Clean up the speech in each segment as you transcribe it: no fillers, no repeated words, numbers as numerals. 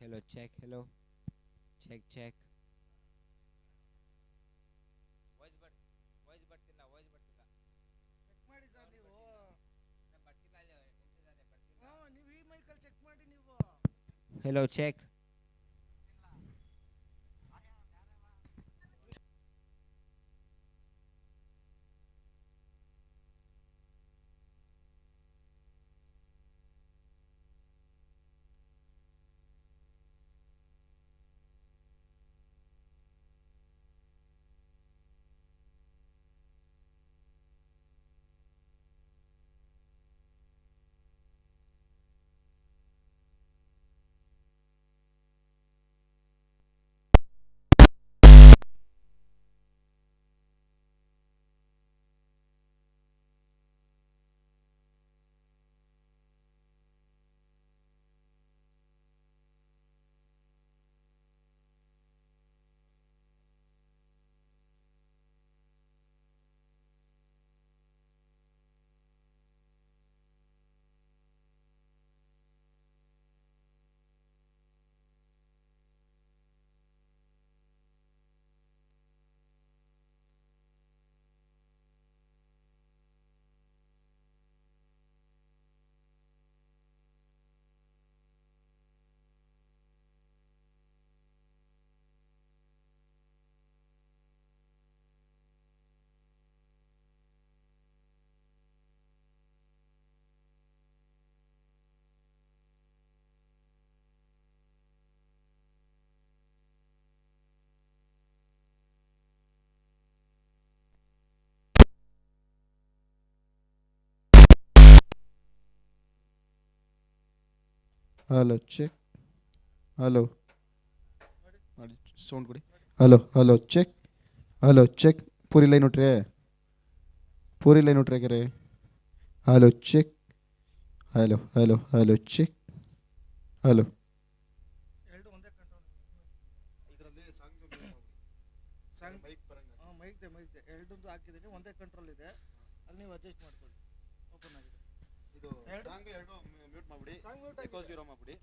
Hello, check. Hello, check, check. Voice ಬರ್ voice ಬರ್ತಿಲ್ಲ voice ಬರ್ತಿಲ್ಲ. ಚೆಕ್ ಮಾಡಿ ಸರ್ ನೀವು. ಬರ್ತಿಲ್ಲ ನಿಂತಿದ್ದಾನೆ ಬರ್ತಿಲ್ಲ. ನೀವು ಈ ಮೈಕಲ್ಲಿ ಚೆಕ್ ಮಾಡಿ ನೀವು. Hello, check. Hello check. Hello ಮಾಡಿ ಸೌಂಡ್ ಕೊಡಿ. Hello check. Hello check. ಪೂರಿ ಲೈನ್ ಉಟ್ರೆ ಕೆರೆ. Hello check. Hello check. Hello ಎರಡು ಒಂದೇ ಕಂಟ್ರೋಲ್. ಇದರಲ್ಲಿ ಮೈಕ್ ಎರಡೊಂದು ಹಾಕಿದ್ದೀನಿ, ಒಂದೇ ಕಂಟ್ರೋಲ್ ಇದೆ, ಅಲ್ಲಿ ನೀವು ಅಡ್ಜಸ್ಟ್ ಮಾಡ್ಕೊಳ್ಳಿ. ಓಪನ್ ಆಗಿದೆ ಇದು ಸಾಂಗ್ ಎರಡು ಮ್ಯೂಟ್ ಮಾಡ್ಬಿಡಿ. ಸಾಂಗ್ ಮ್ಯೂಟ್ ಎಕೋ ಆಗಿದೆ. ಜೀರೋ ಮಾಡ್ಬಿಡಿ.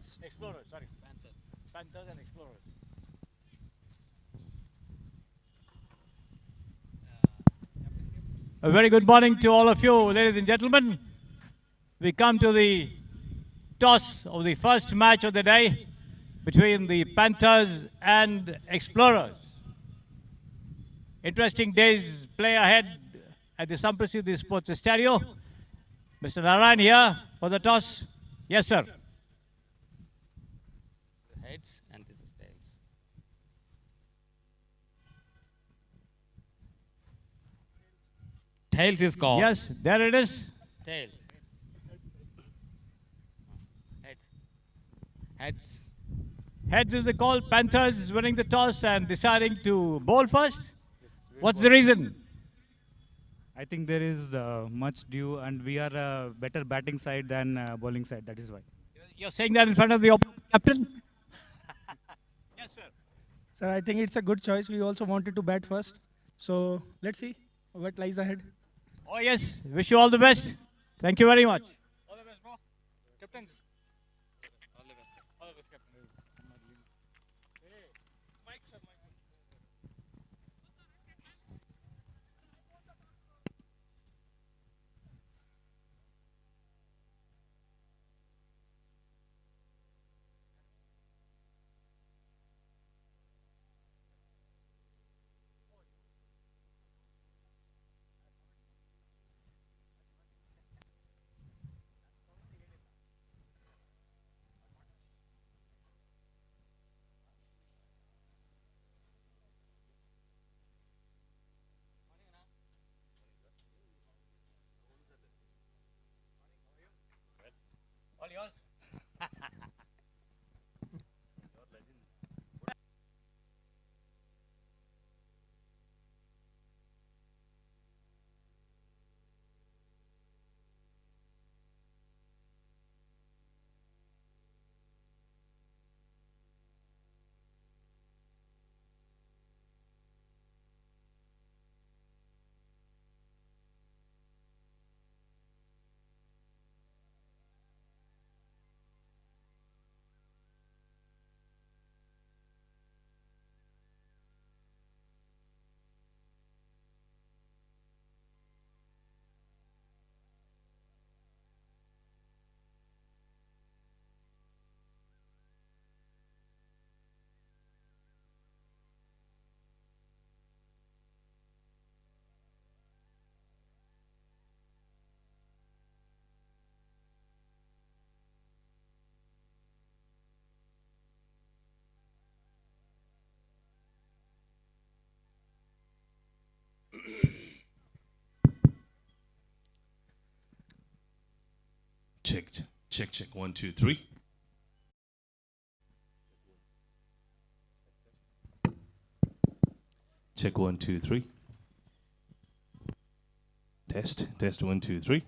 Explorers? Explorers, sorry. Panthers. Panthers and Explorers. A very good morning to all of you, ladies and gentlemen. We come to the toss of the first match of the day between the Panthers and Explorers. Interesting days play ahead at the Samprasiddhi Sports Stereo. Mr. Narayan here for the toss. Yes, sir. Heads and this is tails. Tails is called. Yes, there it is. Tails. Heads. Heads. Heads is the call. Panthers winning the toss and deciding to bowl first. What's the reason? I think there is much due, and we are a better batting side than bowling side. That is why. You're saying that in front of the captain? Yes, sir. Sir, I think it's a good choice. We also wanted to bat first. So let's see what lies ahead. Oh, yes. Wish you all the best. Thank you very much. All the best, bro. Captains. All the best. All the best, captain. All yours. Check, check, check. 1, 2, 3. Check 1, 2, 3. Test, test 1, 2, 3.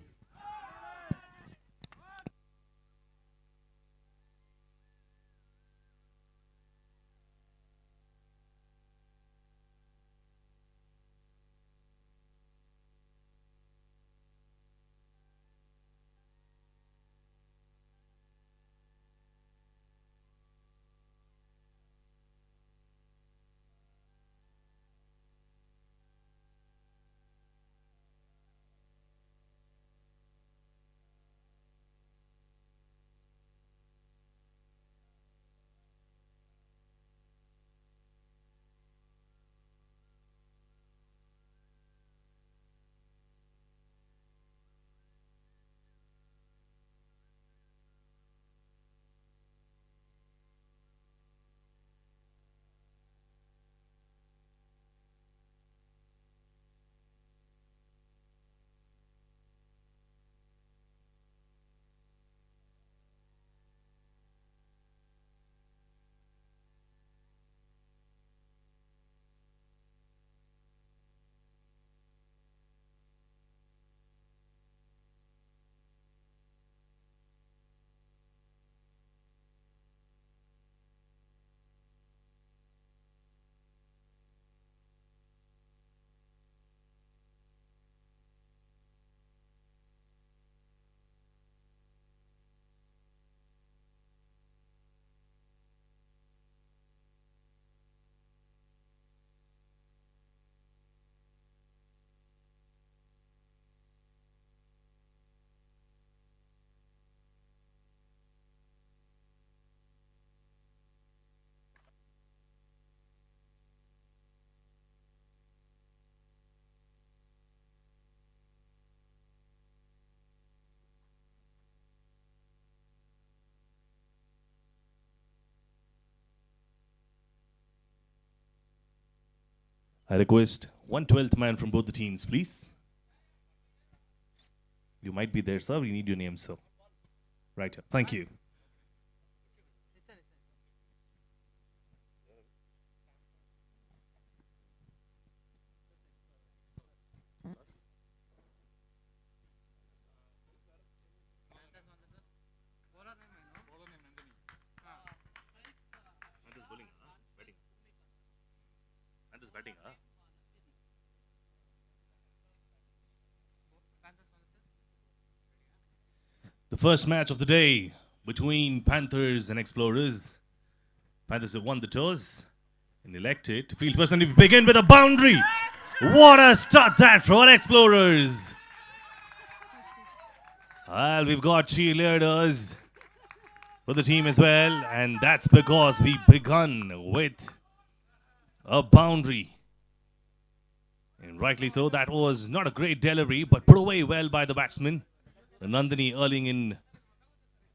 I request 1/12th man from both the teams, please. You might be there, sir. We need your name, sir. Right here. Thank you. The first match of the day between Panthers and Explorers. Panthers have won the toss and elected to field first, and we begin with a boundary. What a start that for Explorers. Well, we've got cheerleaders for the team as well, and that's because we begun with a boundary. And rightly so, that was not a great delivery, but put away well by the batsman. Nandini earning in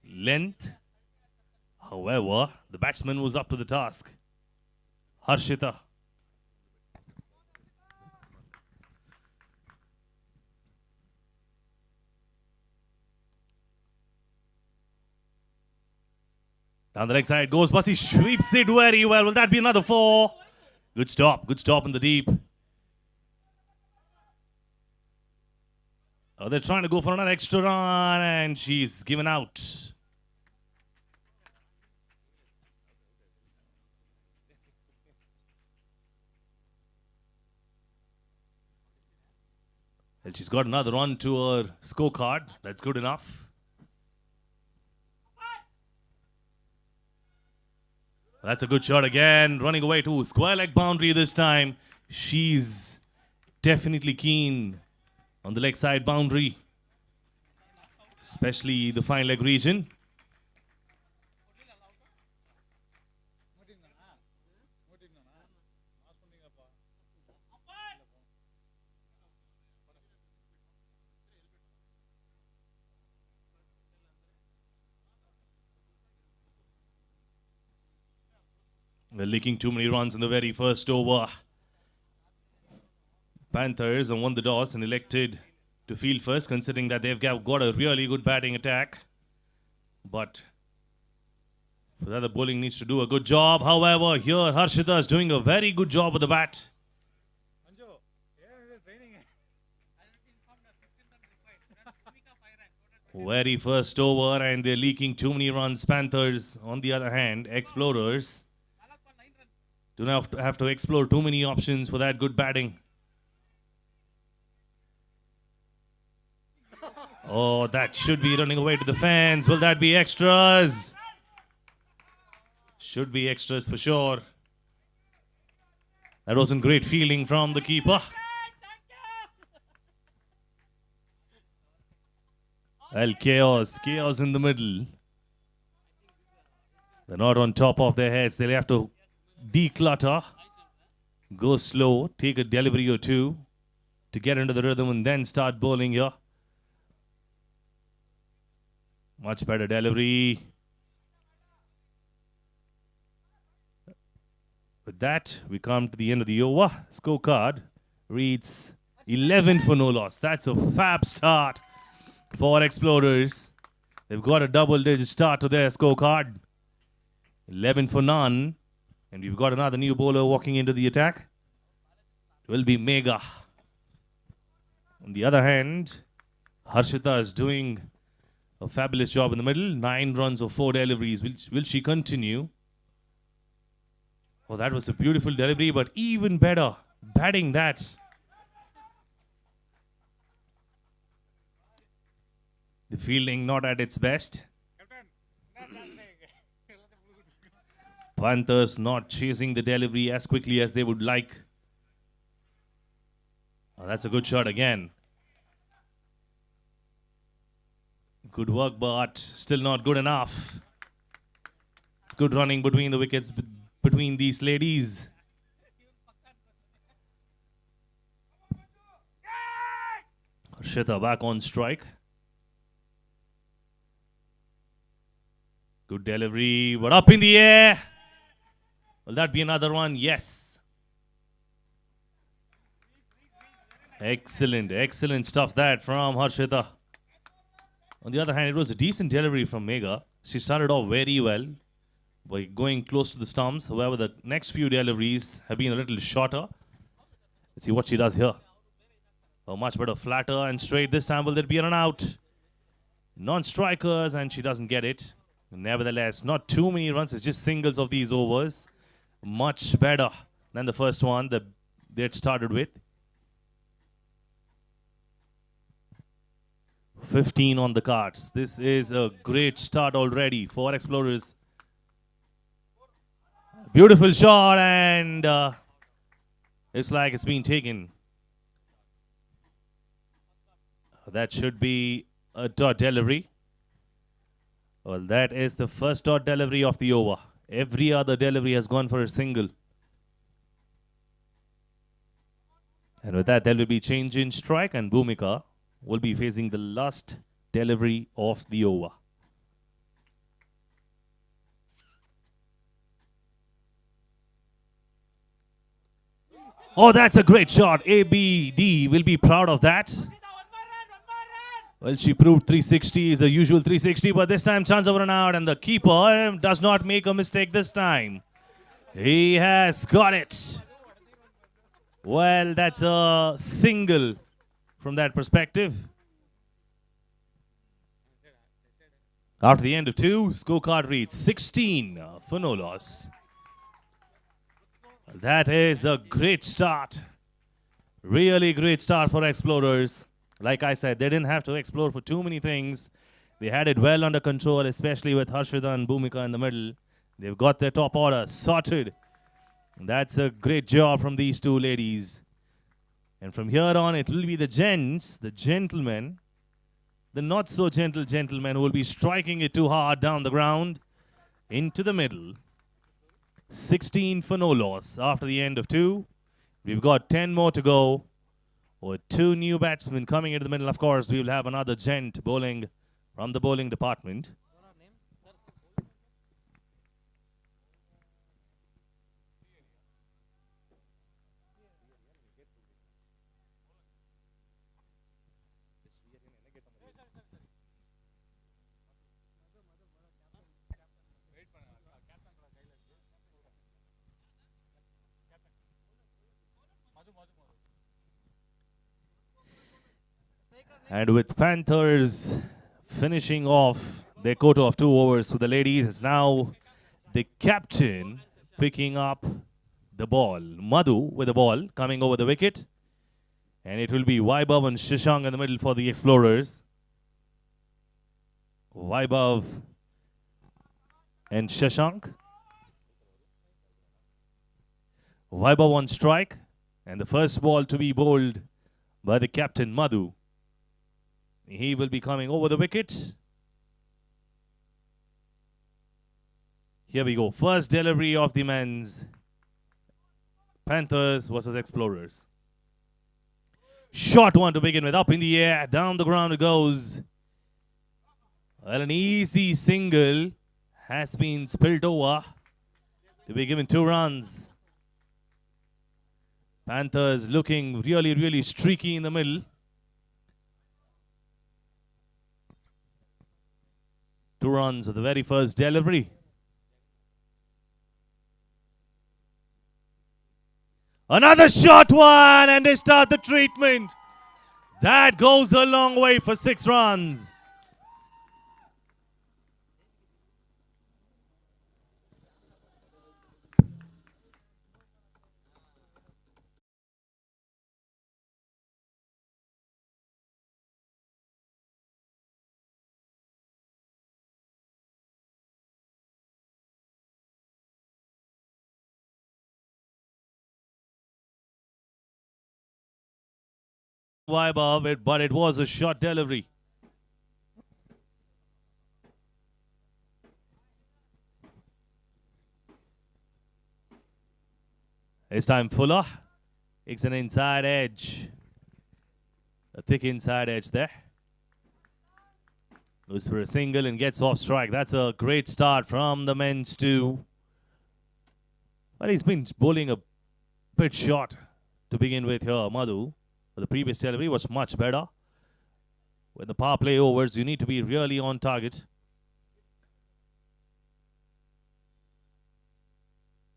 length. However, the batsman was up to the task. Harshita. Down the leg side goes Basi, sweeps it very well. Will that be another 4? Good stop in the deep. Oh, they're trying to go for another extra run, and she's given out. And she's got another run to her scorecard. That's good enough. That's a good shot again. Running away to square leg boundary this time. She's definitely keen on the leg side boundary, especially the fine leg region. We're leaking too many runs in the very first over. Panthers have won the toss and elected to field first, considering that they've got a really good batting attack. But for that, the bowling needs to do a good job. However, here Harshita is doing a very good job with the bat. Very first over, and they're leaking too many runs. Panthers, on the other hand, Explorers do not have to explore too many options for that good batting. Oh, that should be running away to the fans. Will that be extras? Should be extras for sure. That wasn't great feeling from the keeper. Well, chaos in the middle. They're not on top of their heads. They'll have to declutter, go slow, take a delivery or two to get into the rhythm and then start bowling here. Much better delivery. With that, we come to the end of the over. Scorecard reads 11 for no loss. That's a fab start for Explorers. They've got a double-digit start to their scorecard. 11 for none. And we've got another new bowler walking into the attack. It will be Mega. On the other hand, Harshita is doing a fabulous job in the middle. 9 runs of 4 deliveries. Will she continue? Oh, that was a beautiful delivery, but even better batting that. The fielding not at its best. Panthers not chasing the delivery as quickly as they would like. Oh, that's a good shot again. Good work, but still not good enough. It's good running between the wickets, between these ladies. Harshita back on strike. Good delivery, but up in the air. Will that be another one? Yes. Excellent, excellent stuff that from Harshita. On the other hand, it was a decent delivery from Megha. She started off very well by going close to the stumps. However, the next few deliveries have been a little shorter. Let's see what she does here. A much better flatter and straight. This time will there be an out? Non-strikers, and she doesn't get it. Nevertheless, not too many runs. It's just singles of these overs. Much better than the first one that they had started with. 15 on the cards. This is a great start already for Explorers. Beautiful shot, and it's like it's been taken. That should be a dot delivery. Well, that is the first dot delivery of the over. Every other delivery has gone for a single. And with that, there will be change in strike, and Bhumika will be facing the last delivery of the over. Oh, that's a great shot. ABD will be proud of that. Well, she proved 360 is a usual 360, but this time chance of run out, and the keeper does not make a mistake this time. He has got it. Well, that's a single from that perspective. After the end of 2, scorecard reads 16 for no loss. That is a great start. Really great start for Explorers. Like I said, they didn't have to explore for too many things. They had it well under control, especially with Harshita and Bhumika in the middle. They've got their top order sorted. That's a great job from these two ladies. And from here on, it will be the gents, the gentlemen, the not so gentle gentlemen who will be striking it too hard down the ground into the middle. 16 for no loss after the end of 2. We've got 10 more to go. With 2 new batsmen coming into the middle, of course, we will have another gent bowling from the bowling department. And with Panthers finishing off their quota of 2 overs for the ladies, it's now the captain picking up the ball. Madhu with the ball coming over the wicket. And it will be Vaibhav and Shashank in the middle for the Explorers. Vaibhav and Shashank. Vaibhav on strike. And the first ball to be bowled by the captain, Madhu. He will be coming over the wicket. Here we go. First delivery of the men's. Panthers versus Explorers. Short one to begin with. Up in the air. Down the ground it goes. Well, an easy single has been spilt over to be given 2 runs. Panthers looking really, really streaky in the middle. 2 runs of the very first delivery. Another short one, and they start the treatment. That goes a long way for 6 runs. Vibe it, but it was a short delivery. This time Fuller. It's an inside edge. A thick inside edge there. Goes for a single and gets off strike. That's a great start from the men's too. Well, he's been bowling a bit short to begin with here, Madhu. But the previous delivery was much better. When the power play overs, you need to be really on target.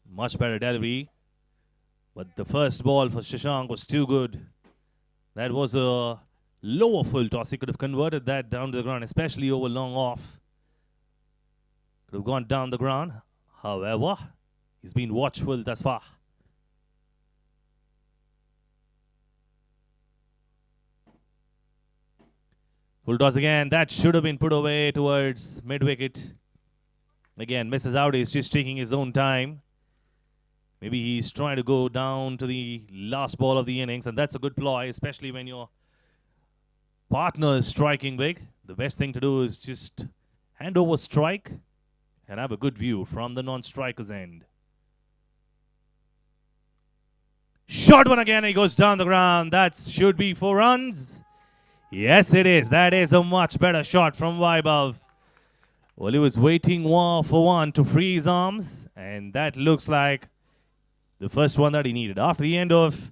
Much better delivery. But the first ball for Shashank was too good. That was a lower full toss. He could have converted that down to the ground, especially over long off. Could have gone down the ground. However, he's been watchful thus far. Full toss again. That should have been put away towards mid-wicket. Again, misses out. He's just taking his own time. Maybe he's trying to go down to the last ball of the innings, and that's a good ploy, especially when your partner is striking big. The best thing to do is just hand over strike and have a good view from the non-striker's end. Short one again. He goes down the ground. That should be 4 runs. Yes, it is. That is a much better shot from Vaibhav. Well, he was waiting for one to free his arms, and that looks like the first one that he needed. After the end of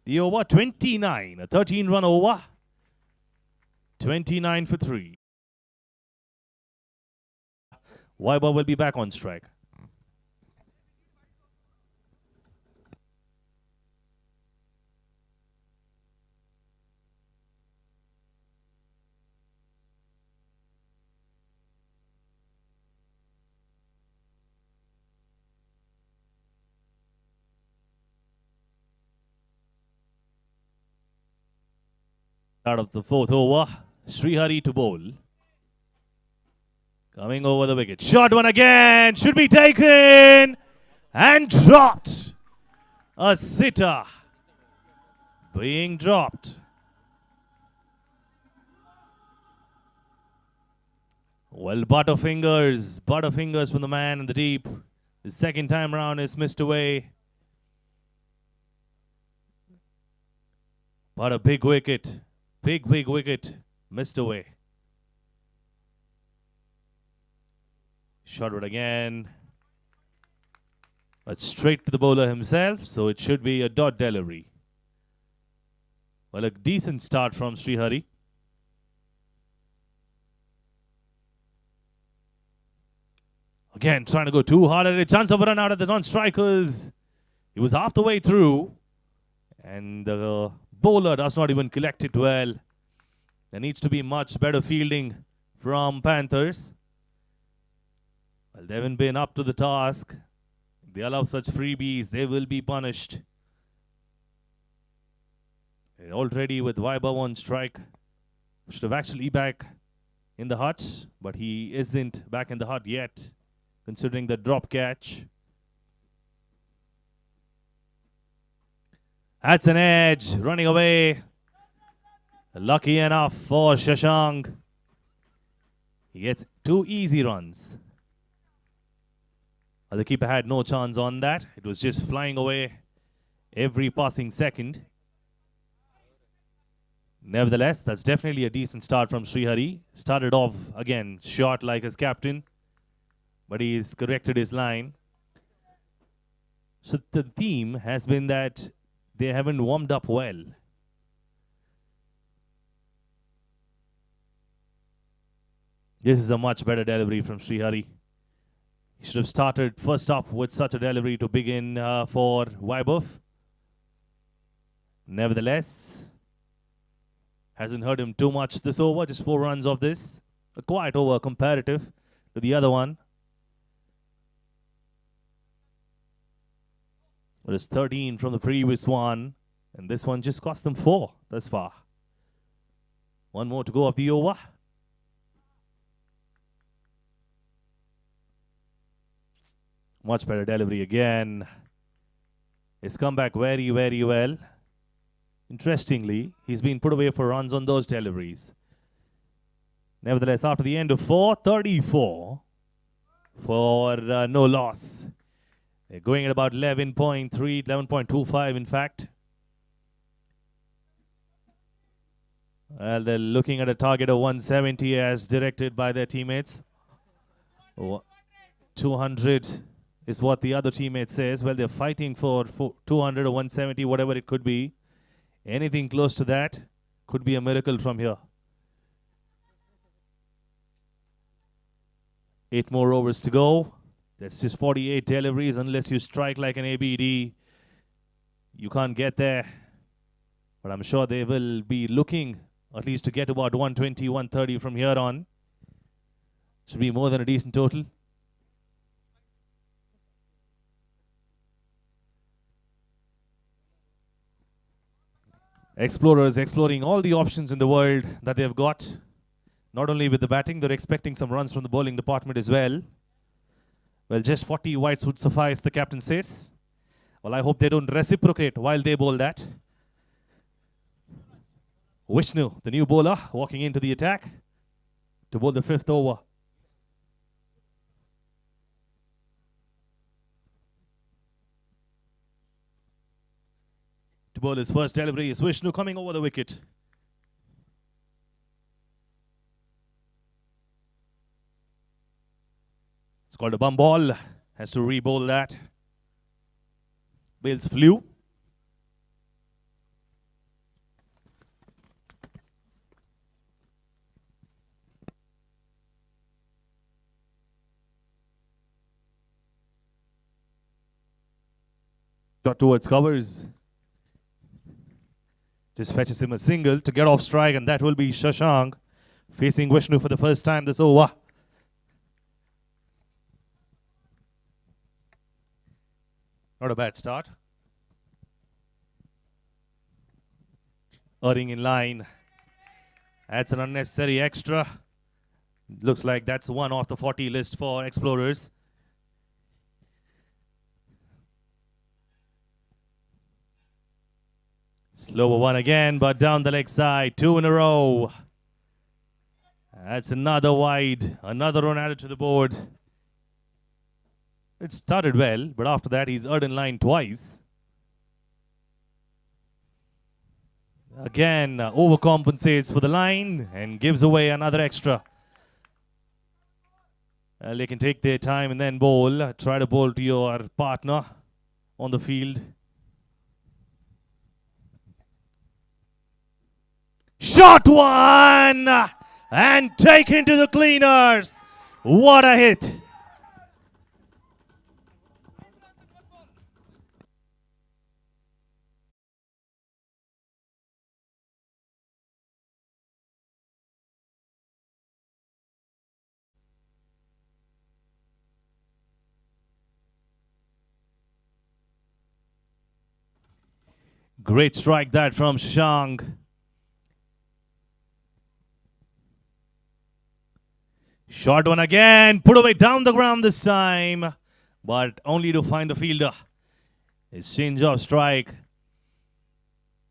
the over, 29, a 13-run over, 29 for 3. Vaibhav will be back on strike. Out of the 4th over, Srihari to bowl. Coming over the wicket. Short one again. Should be taken. And dropped. A sitter. Being dropped. Well, butterfingers. Butterfingers from the man in the deep. The second time round is missed away. But a big wicket. Big wicket missed away. Shot it again. But straight to the bowler himself, so it should be a dot delivery. Well, a decent start from Srihari. Again, trying to go too hard at it. Chance of a run out of the non-strikers. He was half the way through. And the bowler does not even collect it well. There needs to be much better fielding from Panthers. Well, they haven't been up to the task. If they allow such freebies, they will be punished. They're already with Vaibhav on strike. Should have actually back in the hut, but he isn't back in the hut yet, considering the drop catch. That's an edge, running away. Lucky enough for Shashank. He gets 2 easy runs. The keeper had no chance on that. It was just flying away every passing second. Nevertheless, that's definitely a decent start from Srihari. Started off, again, short like his captain. But he's corrected his line. So the theme has been that they haven't warmed up well. This is a much better delivery from Srihari. He should have started first up with such a delivery to begin for Vaibhav. Nevertheless, hasn't hurt him too much this over. Just 4 runs of this. A quiet over comparative to the other one. It was 13 from the previous one. And this one just cost them 4 thus far. 1 more to go of the over. Much better delivery again. It's come back very, very well. Interestingly, he's been put away for runs on those deliveries. Nevertheless, after the end of 4, 34 for no loss. They're going at about 11.3, 11.25 in fact. Well, they're looking at a target of 170 as directed by their teammates. 200 is what the other teammate says. Well, they're fighting for 200 or 170, whatever it could be. Anything close to that could be a miracle from here. 8 more overs to go. That's just 48 deliveries. Unless you strike like an ABD, you can't get there. But I'm sure they will be looking at least to get about 120, 130 from here on. Should be more than a decent total. Explorers exploring all the options in the world that they've got. Not only with the batting, they're expecting some runs from the bowling department as well. Well, just 40 wides would suffice, the captain says. Well, I hope they don't reciprocate while they bowl that. Vishnu, the new bowler, walking into the attack to bowl the 5th over. To bowl his first delivery is Vishnu coming over the wicket. It's called a bum ball. Has to re-bowl that. Bales flew. Shot towards covers. Just fetches him a single to get off strike, and that will be Shashank facing Vishnu for the first time this over. Not a bad start. Earning in line. That's an unnecessary extra. Looks like that's one off the 40 list for Explorers. Slower one again, but down the leg side. 2 in a row. That's another wide. Another run added to the board. It started well, but after that he's earned in line twice. Again, overcompensates for the line and gives away another extra. They can take their time and then bowl. Try to bowl to your partner on the field. Shot one! And taken to the cleaners. What a hit. Great strike that from Shashank. Short one again, put away down the ground this time, but only to find the fielder. His change of strike.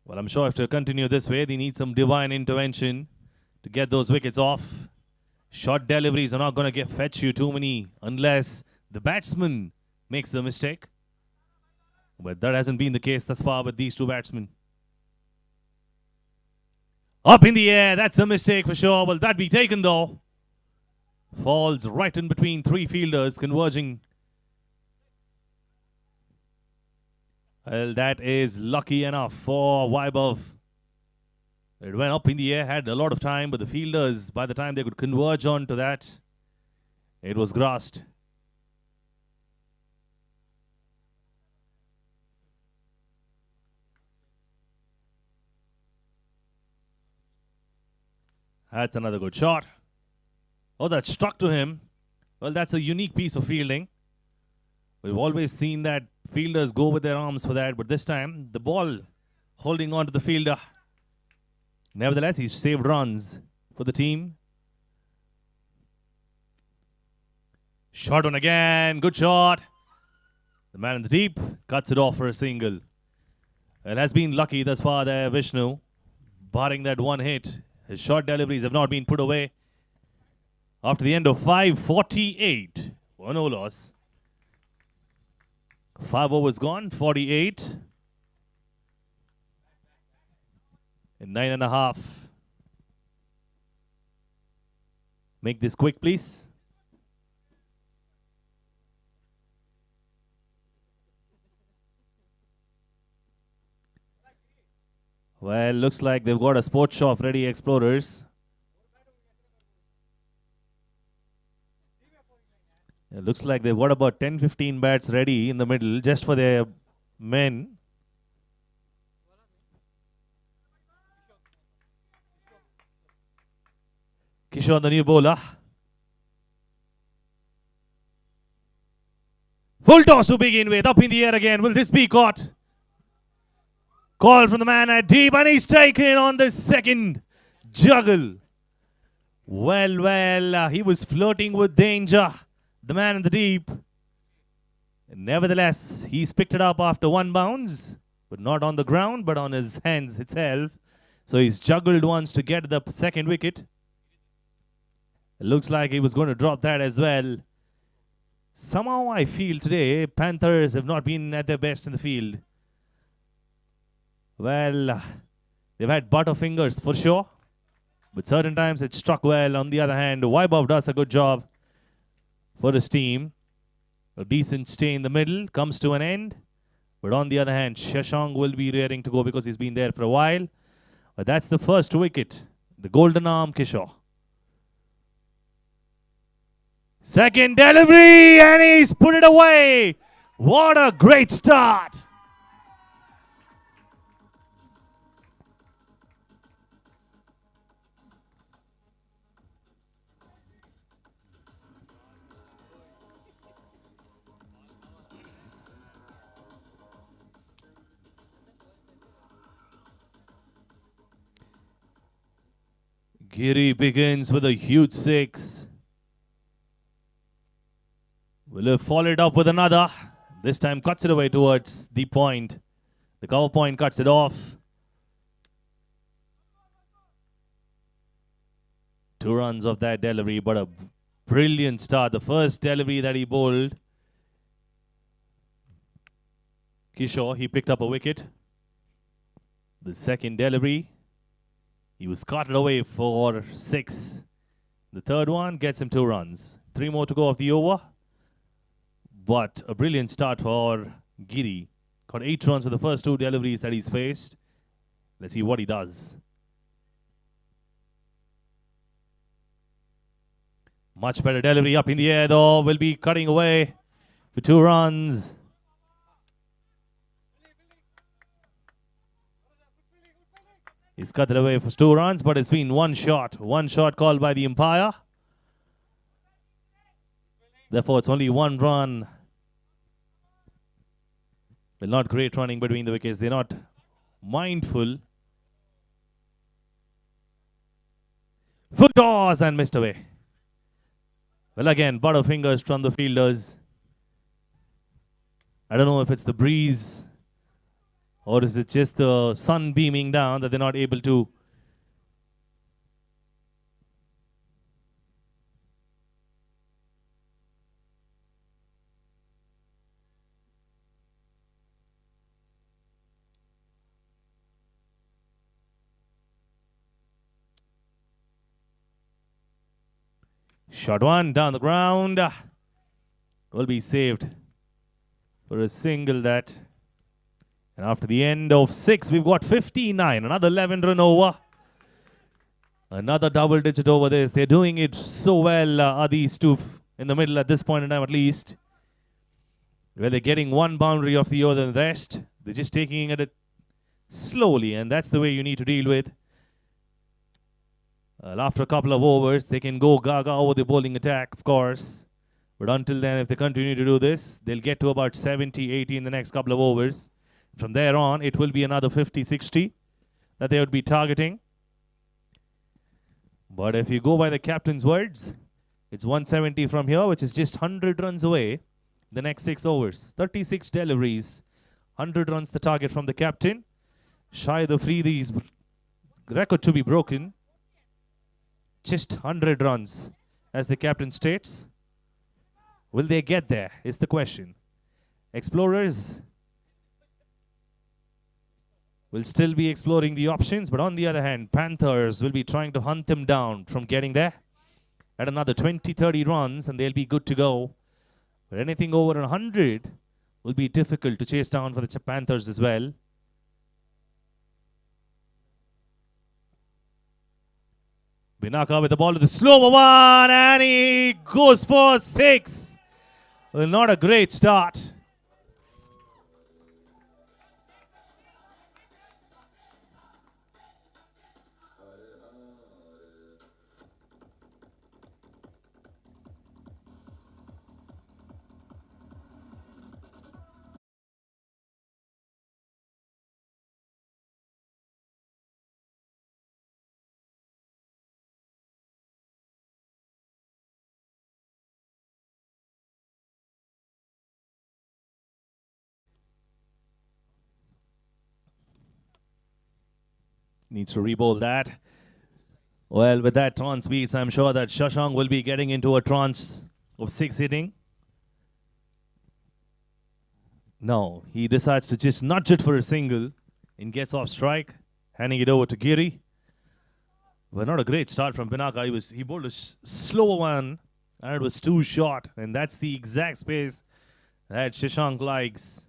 Well, I'm sure if they continue this way, they need some divine intervention to get those wickets off. Short deliveries are not going to fetch you too many unless the batsman makes a mistake. But that hasn't been the case thus far with these two batsmen. Up in the air, that's a mistake for sure. Will that be taken though? Falls right in between 3 fielders converging. Well, that is lucky enough for Vaibhav. It went up in the air, had a lot of time, but the fielders, by the time they could converge onto that, it was grassed. That's another good shot. Oh, that struck to him. Well, that's a unique piece of fielding. We've always seen that fielders go with their arms for that, but this time, the ball holding on to the fielder. Nevertheless, he's saved runs for the team. Shot on again. Good shot. The man in the deep cuts it off for a single. It has been lucky thus far there, Vishnu. Barring that one hit, his short deliveries have not been put away. After the end of 5:48, no loss. 5 overs gone, 48. And 9.5. Make this quick, please. Well, looks like they've got a sports shop ready, Explorers. It looks like they've got about 10-15 bats ready in the middle just for their men. Kishore, the new bowler. Full toss to begin with. Up in the air again. Will this be caught? Call from the man at deep, and he's taken on the second juggle. Well, he was flirting with danger. The man in the deep. Nevertheless, he's picked it up after one bounce, but not on the ground, but on his hands itself. So he's juggled once to get the second wicket. It looks like he was going to drop that as well. Somehow I feel today Panthers have not been at their best in the field. Well, they've had butterfingers for sure, but certain times it struck well. On the other hand, Vaibhav does a good job for his team. A decent stay in the middle comes to an end. But on the other hand, Shashank will be raring to go because he's been there for a while. But that's the first wicket. The golden arm, Kishore. Second delivery, and he's put it away. What a great start. Giri begins with a huge six. Will have followed up with another. This time cuts it away towards the point. The cover point cuts it off. 2 runs of that delivery, but a brilliant start. The first delivery that he bowled. Kishore, he picked up a wicket. The second delivery, he was carted away for 6. The third one gets him 2 runs. 3 more to go of the over. But a brilliant start for Giri. Got 8 runs with the first 2 deliveries that he's faced. Let's see what he does. Much better delivery up in the air though. Will be cutting away for 2 runs. He's cut it away for 2 runs, but it's been one shot. One shot called by the umpire. Therefore, it's only 1 run. Well, not great running between the wickets. They're not mindful. Full toss and missed away. Well, again, butterfingers from the fielders. I don't know if it's the breeze or is it just the sun beaming down that they're not able to shot one down the ground. Will be saved for a single that. And after the end of 6, we've got 59. Another 11 run over. Another double digit over this. They're doing it so well, are these two in the middle at this point in time at least. Where they're getting one boundary off the other than the rest. They're just taking it slowly, and that's the way you need to deal with. After a couple of overs, they can go gaga over the bowling attack, of course. But until then, if they continue to do this, they'll get to about 70, 80 in the next couple of overs. From there on, it will be another 50, 60 that they would be targeting. But if you go by the captain's words, it's 170 from here, which is just 100 runs away the next 6 overs. 36 deliveries, 100 runs the target from the captain. Shy the Freedies record to be broken. Just 100 runs, as the captain states. Will they get there, is the question. Explorers will still be exploring the options, but on the other hand, Panthers will be trying to hunt them down from getting there. At another 20, 30 runs, and they'll be good to go. But anything over 100 will be difficult to chase down for the Panthers as well. Binaka with the ball to the slower one, and he goes for 6. Well, not a great start. Needs to rebowl that. Well, with that trance beats, I'm sure that Shashank will be getting into a trance of 6 hitting. No, he decides to just nudge it for a single and gets off strike, handing it over to Giri. But not a great start from Binaka. He bowled a slower one, and it was too short. And that's the exact space that Shashank likes.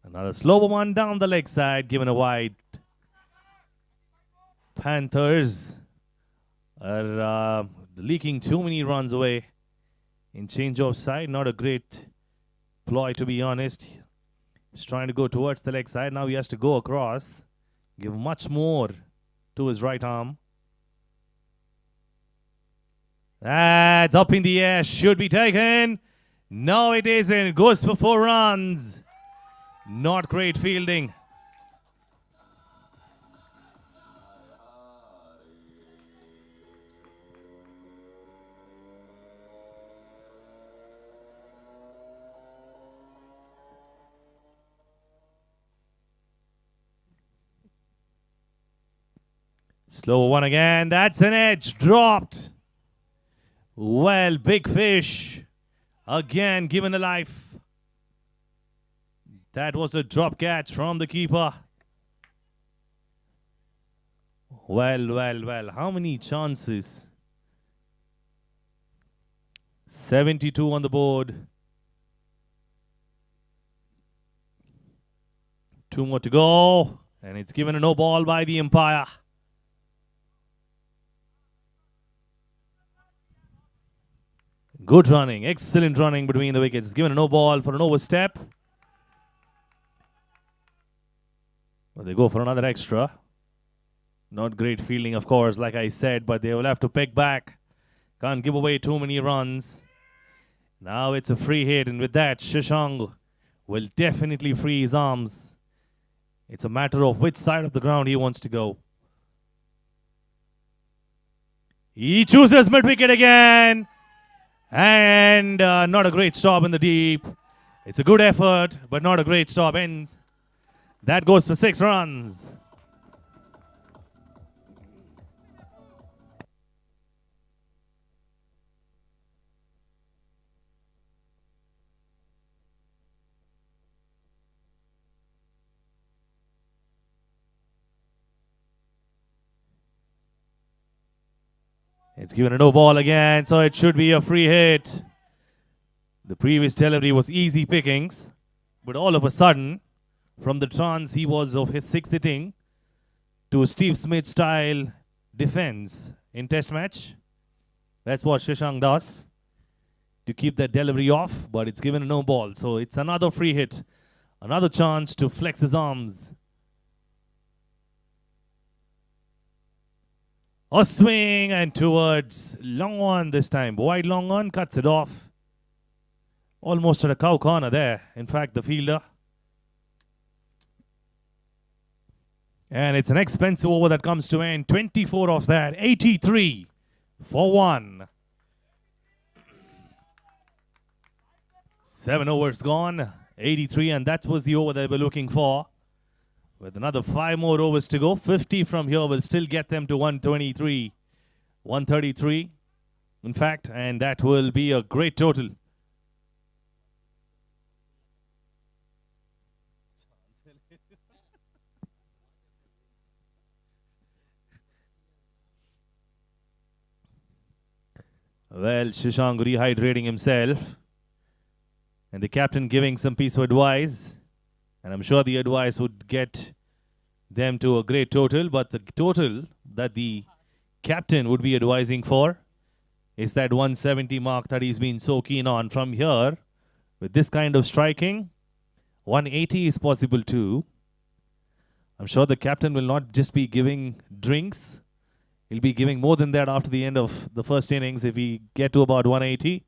Another slower one down the leg side, given a wide. Panthers are leaking too many runs away in change of side. Not a great ploy, to be honest. He's trying to go towards the leg side. Now he has to go across. Give much more to his right arm. That's up in the air. Should be taken. No, it isn't. Goes for 4 runs. Not great fielding. Slow one again. That's an edge. Dropped. Well, big fish. Again, given a life. That was a drop catch from the keeper. Well. How many chances? 72 on the board. 2 more to go. And it's given a no ball by the umpire. Good running. Excellent running between the wickets. Given a no ball for an overstep. Well, they go for another extra. Not great fielding, of course, like I said, but they will have to pick back. Can't give away too many runs. Now it's a free hit, and with that, Shashank will definitely free his arms. It's a matter of which side of the ground he wants to go. He chooses mid-wicket again. And not a great stop in the deep. It's a good effort, but not a great stop. And that goes for 6 runs. It's given a no ball again, so it should be a free hit. The previous delivery was easy pickings, but all of a sudden, from the trance he was of his 6th hitting to Steve Smith style defense in test match. That's what Shashank does to keep that delivery off, but it's given a no ball. So it's another free hit, another chance to flex his arms. A swing and towards long on this time. Wide long on, cuts it off. Almost at a cow corner there. In fact, the fielder. And it's an expensive over that comes to end. 24 of that. 83 for 1. 7 overs gone. 83, and that was the over they were looking for. With another 5 more overs to go, 50 from here will still get them to 123, 133, in fact, and that will be a great total. Well, Shashank rehydrating himself, and the captain giving some piece of advice. And I'm sure the advice would get them to a great total, but the total that the captain would be advising for is that 170 mark that he's been so keen on. From here, with this kind of striking, 180 is possible too. I'm sure the captain will not just be giving drinks. He'll be giving more than that after the end of the first innings if we get to about 180.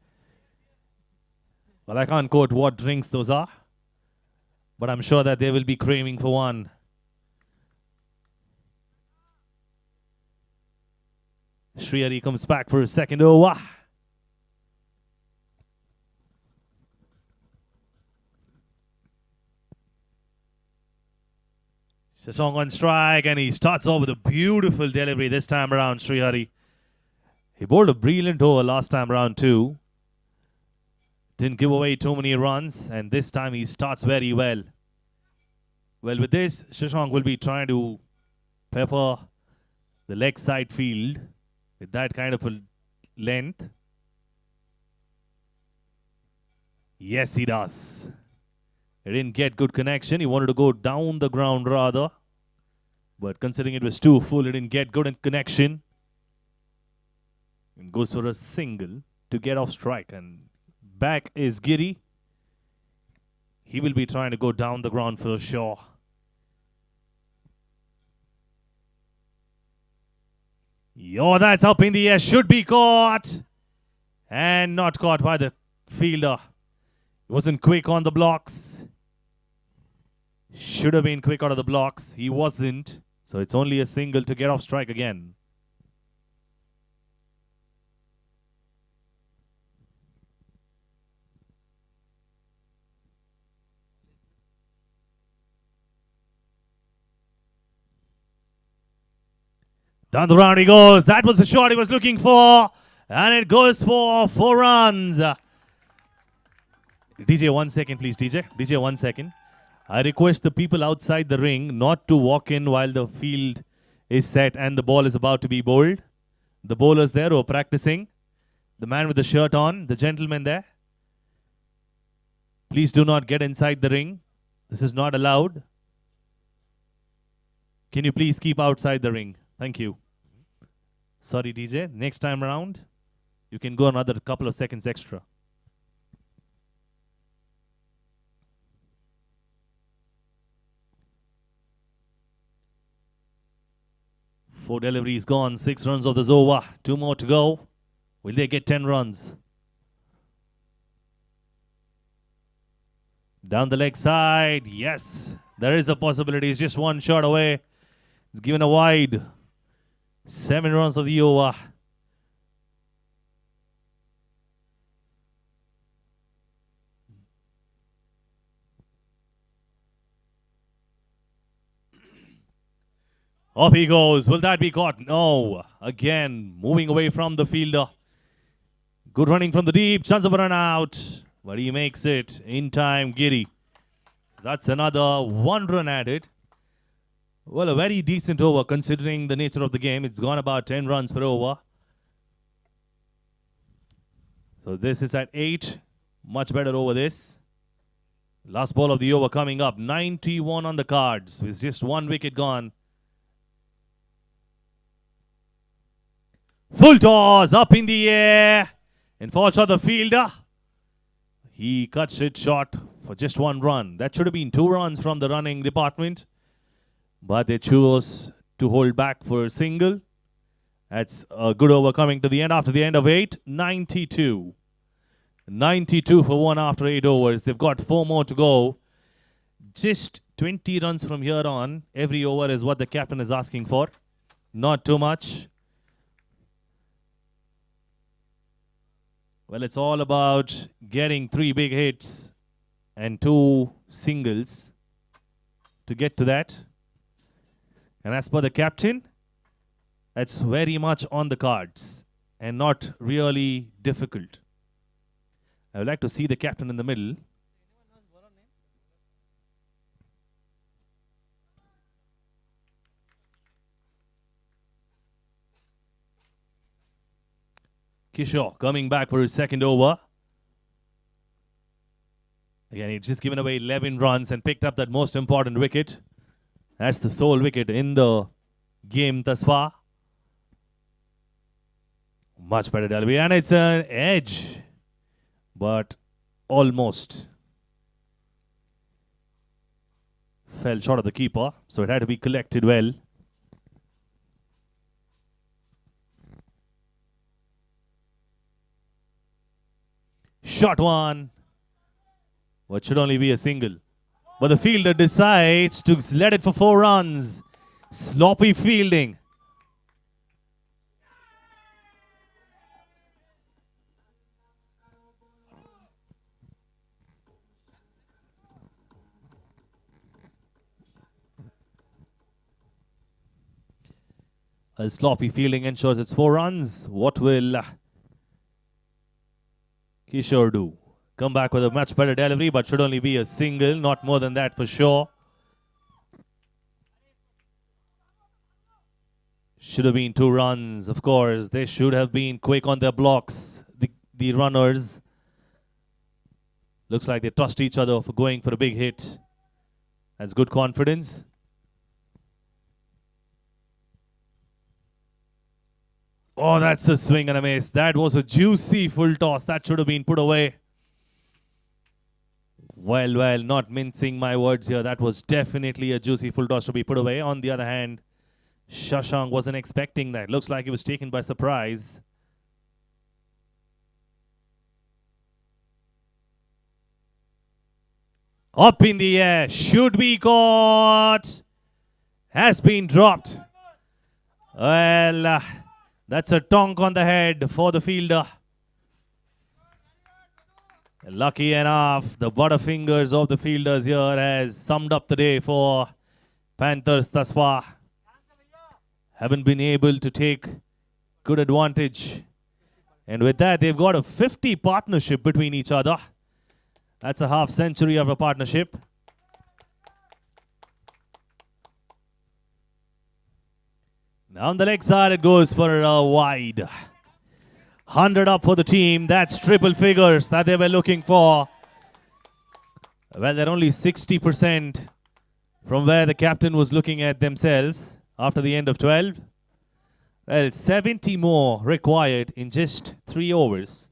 Well, I can't quote what drinks those are, but I'm sure that they will be craving for one. Shriyari comes back for a second over. Shashank on strike, and he starts off with a beautiful delivery this time around, Srihari. He bowled a brilliant over last time around too. Didn't give away too many runs, and this time he starts very well. Well, with this, Shashank will be trying to pepper the leg side field with that kind of a length. Yes, he does. He didn't get good connection. He wanted to go down the ground rather. But considering it was too full, he didn't get good connection. And goes for a single to get off strike. And back is Giri. He will be trying to go down the ground for sure. Yo, that's up in the air. Should be caught. And not caught by the fielder. He wasn't quick on the blocks. Should have been quick out of the blocks. He wasn't. So it's only a single to get off strike again. Down the round he goes. That was the shot he was looking for. And it goes for 4 runs. DJ, 1 second, please, DJ. DJ, 1 second. I request the people outside the ring not to walk in while the field is set and the ball is about to be bowled. The bowlers there who are practicing. The man with the shirt on, the gentleman there. Please do not get inside the ring. This is not allowed. Can you please keep outside the ring? Thank you. Sorry, DJ. Next time around, you can go another couple of seconds extra. Four deliveries gone, 6 runs of the over. 2 more to go. Will they get 10 runs? Down the leg side. Yes, there is a possibility. It's just 1 shot away. It's given a wide. 7 runs of the over. Up he goes. Will that be caught? No. Again, moving away from the fielder. Good running from the deep. Chance of a run out. But he makes it in time, Giri. That's another 1 run added. Well, a very decent over considering the nature of the game. It's gone about 10 runs per over. So this is at 8. Much better over this. Last ball of the over coming up. 91 on the cards. With just 1 wicket gone. Full toss up in the air. And for the fielder, he cuts it short for just 1 run. That should have been 2 runs from the running department. But they chose to hold back for a single. That's a good over coming to the end after the end of 8. 92. 92 for 1 after 8 overs. They've got 4 more to go. Just 20 runs from here on. Every over is what the captain is asking for. Not too much. Well, it's all about getting 3 big hits and 2 singles to get to that. And as per the captain, that's very much on the cards and not really difficult. I would like to see the captain in the middle. Kishore coming back for his second over. Again, he'd just given away 11 runs and picked up that most important wicket. That's the sole wicket in the game thus far. Much better delivery, and it's an edge, but almost fell short of the keeper, so it had to be collected well. Shot one, what should only be a single. But the fielder decides to let it for 4 runs. Sloppy fielding. A sloppy fielding ensures it's 4 runs. What will Kishore do? Come back with a much better delivery, but should only be a single, not more than that for sure. Should have been 2 runs, of course. They should have been quick on their blocks, the runners. Looks like they trust each other for going for a big hit. That's good confidence. Oh, that's a swing and a miss. That was a juicy full toss. That should have been put away. Well, not mincing my words here. That was definitely a juicy full toss to be put away. On the other hand, Shashank wasn't expecting that. Looks like he was taken by surprise. Up in the air. Should be caught. Has been dropped. Well, that's a tonk on the head for the fielder. Lucky enough, the butterfingers of the fielders here has summed up the day for Panthers thus far. Haven't been able to take good advantage. And with that, they've got a 50 partnership between each other. That's a half century of a partnership. Now on the leg side, it goes for a wide. 100 up for the team. That's triple figures that they were looking for. Well, they're only 60% from where the captain was looking at themselves after the end of 12. Well, 70 more required in just 3 overs.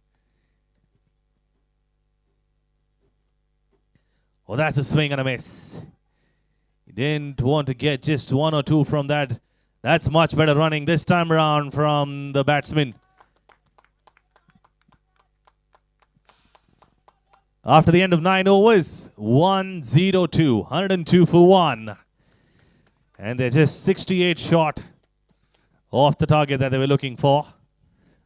Oh, that's a swing and a miss. He didn't want to get just 1 or 2 from that. That's much better running this time around from the batsman. After the end of 9 overs, 102, 102 for 1. And they're just 68 short off the target that they were looking for.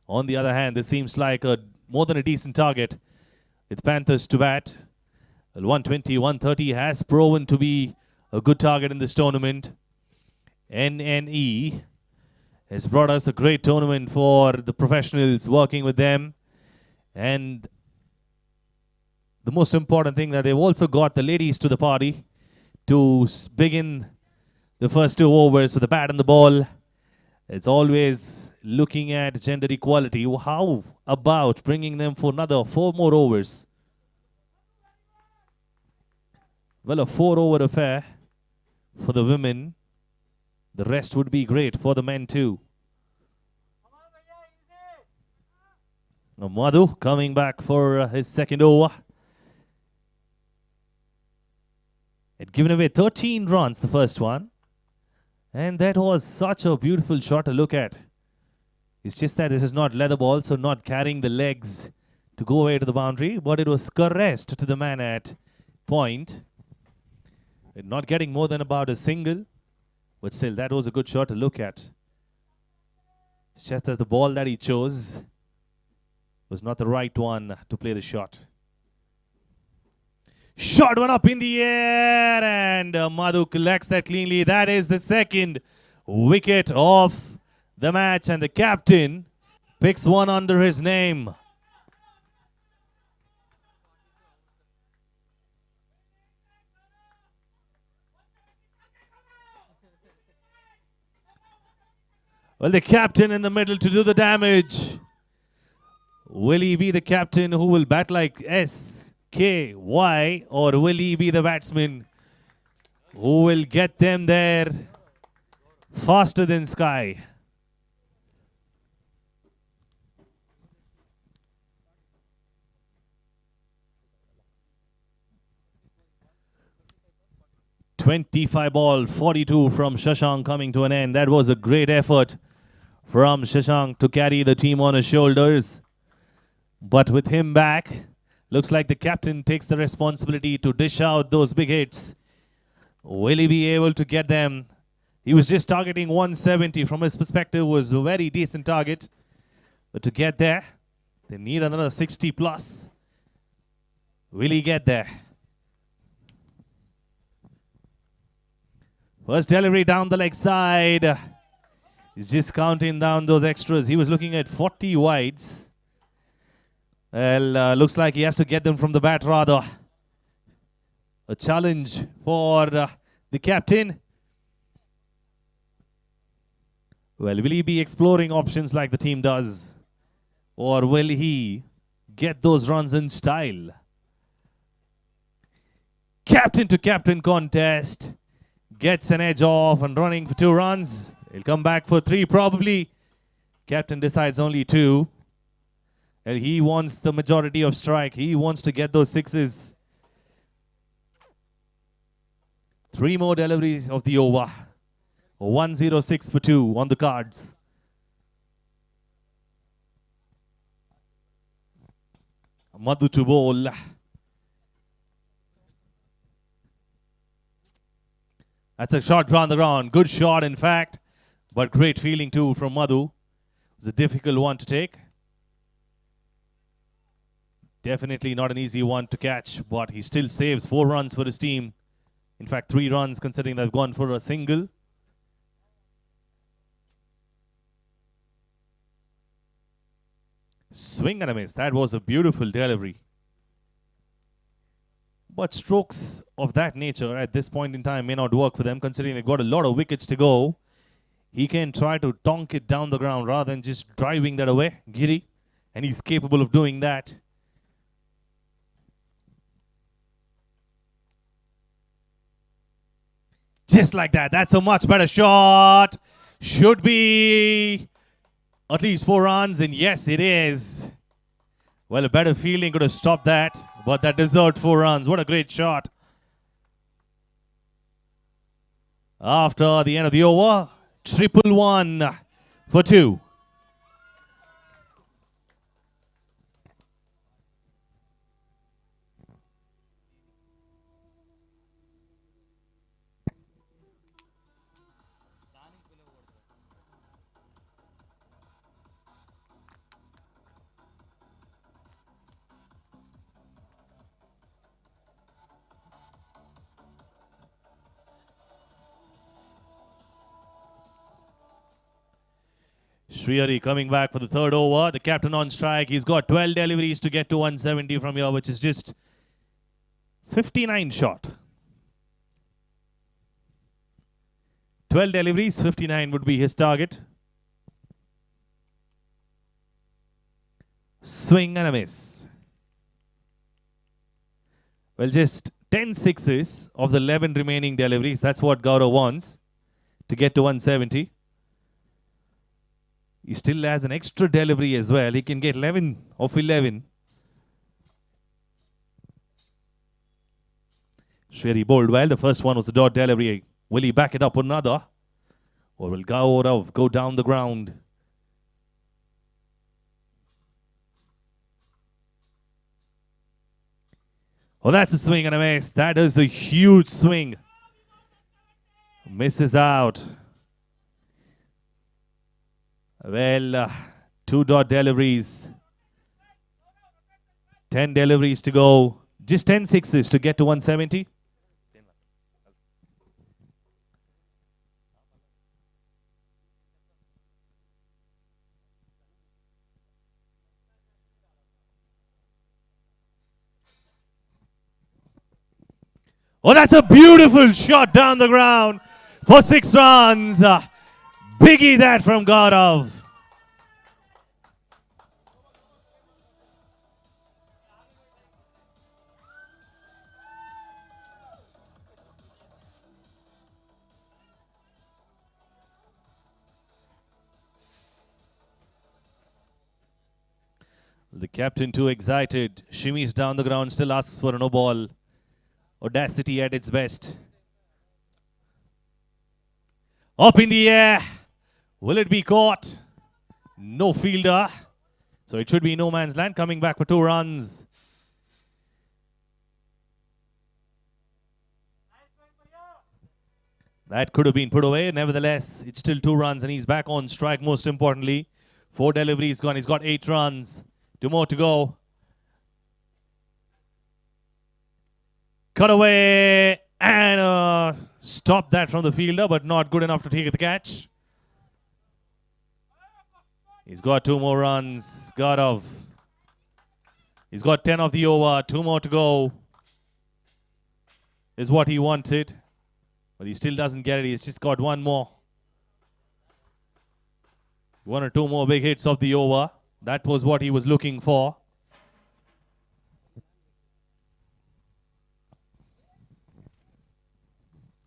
On the other hand, this seems like more than a decent target with Panthers to bat. Well, 120, 130 has proven to be a good target in this tournament. NNE has brought us a great tournament for the professionals working with them. And the most important thing that they've also got the ladies to the party to begin the first 2 overs with the bat and the ball. It's always looking at gender equality. How about bringing them for another 4 more overs? Well, a 4-over affair for the women. The rest would be great for the men too. Now Madhu coming back for his second over. Had given away 13 runs, the first one. And that was such a beautiful shot to look at. It's just that this is not leather ball, so not carrying the legs to go away to the boundary, but it was caressed to the man at point. And not getting more than about a single, but still, that was a good shot to look at. It's just that the ball that he chose was not the right one to play the shot. Shot one up in the air, and Madhu collects that cleanly. That is the second wicket of the match, and the captain picks one under his name. Well, the captain in the middle to do the damage. Will he be the captain who will bat like SKY, or will he be the batsman Who will get them there faster than Sky? .25 ball, 42 from Shashank coming to an end. That was a great effort from Shashank to carry the team on his shoulders. But with him back, looks like the captain takes the responsibility to dish out those big hits. Will he be able to get them? He was just targeting 170. From his perspective, was a very decent target. But to get there, they need another 60 plus. Will he get there? First delivery down the leg side. He's just counting down those extras. He was looking at 40 wides. Well, looks like he has to get them from the bat rather. A challenge for the captain. Well, will he be exploring options like the team does? Or will he get those runs in style? Captain to captain contest. Gets an edge off and running for 2 runs. He'll come back for 3 probably. Captain decides only 2. And he wants the majority of strike. He wants to get those 6s. 3 more deliveries of the over. 106 for 2 on the cards. Madhu to bowl. That's a shot on the ground. Good shot, in fact. But great feeling, too, from Madhu. It was a difficult one to take. Definitely not an easy one to catch. But he still saves 4 runs for his team. In fact, 3 runs, considering they've gone for a single. Swing and a miss. That was a beautiful delivery. But strokes of that nature at this point in time may not work for them, considering they've got a lot of wickets to go. He can try to tonk it down the ground rather than just driving that away, Giri. And he's capable of doing that. Just like that. That's a much better shot. Should be at least 4 runs. And yes, it is. Well, a better feeling could have stopped that. But that deserved 4 runs. What a great shot. After the end of the over, 111 for 2. Shriyari coming back for the 3rd over. The captain on strike. He's got 12 deliveries to get to 170 from here, which is just 59 short. 12 deliveries, 59 would be his target. Swing and a miss. Well, just 10 sixes of the 11 remaining deliveries. That's what Gaurav wants to get to 170. He still has an extra delivery as well. He can get 11 of 11. Shriyari bowled well. The first one was a dot delivery. Will he back it up with another? Or will Gaurav go down the ground? Oh, that's a swing and a miss. That is a huge swing. Misses out. Well, 2 dot deliveries. 10 deliveries to go. Just 10 sixes to get to 170. Oh, that's a beautiful shot down the ground for 6 runs. Biggie that from Gaurav. The captain too excited. Shimmies down the ground, still asks for a no ball. Audacity at its best. Up in the air. Will it be caught? No fielder. So it should be no man's land, coming back for 2 runs. That could have been put away. Nevertheless, it's still 2 runs and he's back on strike, most importantly. 4 deliveries gone. He's got 8 runs. 2 more to go. Cut away and stop that from the fielder, but not good enough to take the catch. He's got 2 more runs. He's got 10 of the over. 2 more to go. Is what he wanted. But he still doesn't get it. He's just got 1 more. 1 or 2 more big hits of the over. That was what he was looking for.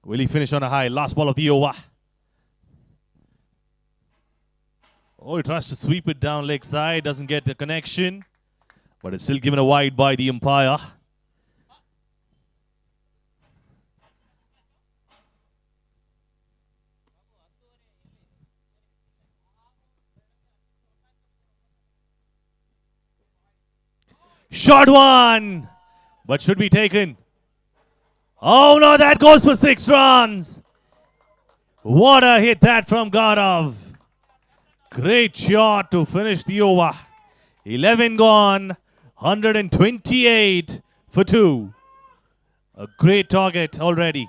Will he finish on a high? Last ball of the over. Oh, he tries to sweep it down leg side. Doesn't get the connection. But it's still given a wide by the umpire. Short one, but should be taken. Oh no, that goes for 6 runs. What a hit that from Gaurav. Great shot to finish the over. 11 gone, 128 for 2. A great target already.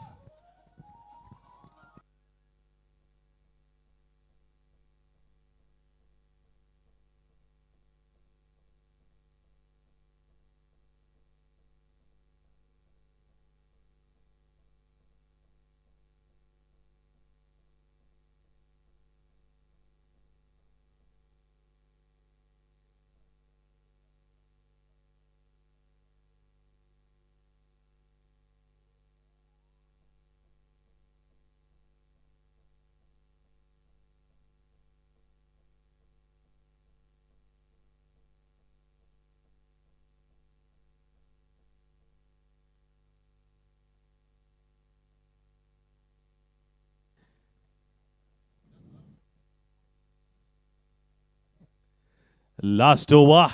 Last over.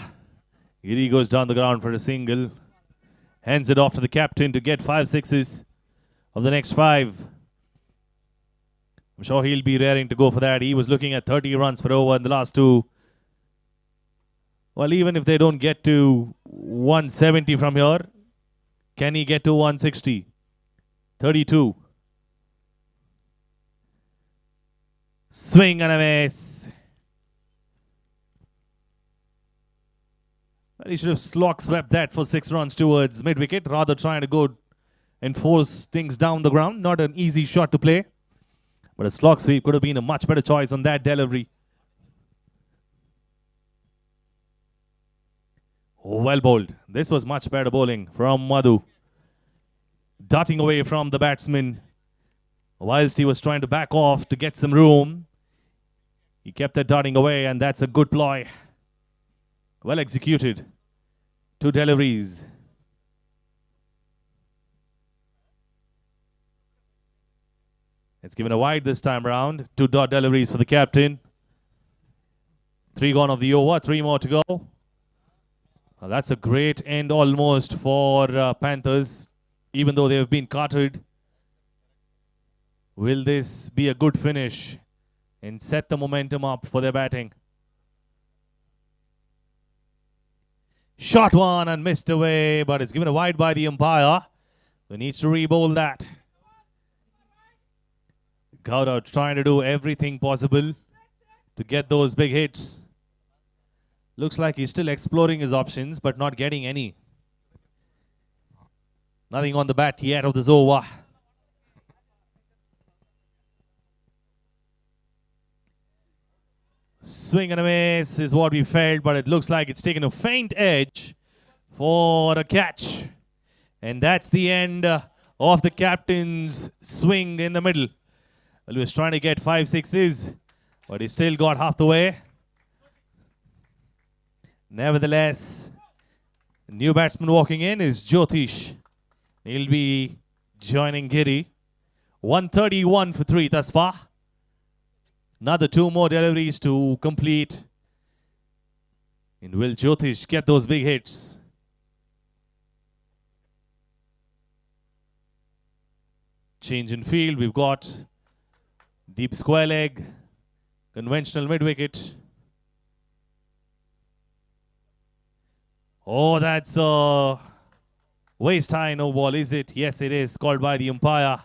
Giri goes down the ground for a single. Hands it off to the captain to get 5 sixes of the next 5. I'm sure he'll be raring to go for that. He was looking at 30 runs per over in the last 2. Well, even if they don't get to 170 from here, can he get to 160? 32. Swing and a miss. Well, he should have swept that for 6 runs towards mid-wicket, rather trying to go and force things down the ground. Not an easy shot to play. But a slog sweep could have been a much better choice on that delivery. Well bowled. This was much better bowling from Madhu. Darting away from the batsman. Whilst he was trying to back off to get some room, he kept that darting away, and that's a good ploy. Well executed. 2 deliveries. It's given a wide this time round. 2 dot deliveries for the captain. 3 gone of the over. 3 more to go. Well, that's a great end almost for Panthers. Even though they have been carted. Will this be a good finish and set the momentum up for their batting? Shot one and missed away, but it's given a wide by the umpire. Who needs to re-bowl that. Gowda trying to do everything possible to get those big hits. Looks like he's still exploring his options, but not getting any. Nothing on the bat yet of this over. Swing and a miss is what we felt, but it looks like it's taken a faint edge for a catch. And that's the end of the captain's swing in the middle. Well, he was trying to get 5 sixes, but he still got half the way. Nevertheless, new batsman walking in is Jyotish. He'll be joining Giri. 131 for 3 thus far. Another 2 more deliveries to complete. And will Jyotish get those big hits? Change in field. We've got deep square leg, conventional mid wicket. Oh, that's a waist high no ball, is it? Yes, it is. Called by the umpire.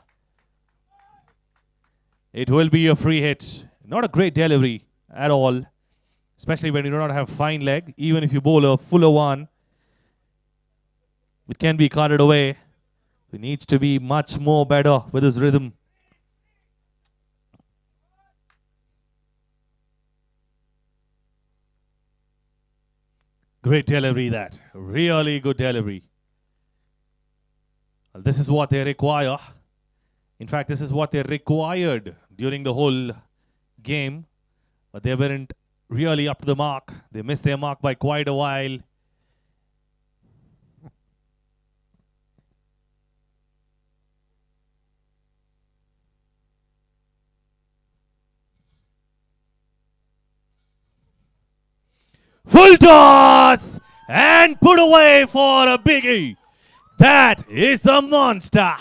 It will be a free hit. Not a great delivery at all, especially when you do not have fine leg. Even if you bowl a fuller one, it can be carted away. He needs to be much more better with his rhythm. Great delivery that. Really good delivery. Well, this is what they require. In fact, this is what they required during the whole game. But they weren't really up to the mark. They missed their mark by quite a while. Full toss and put away for a biggie. That is a monster.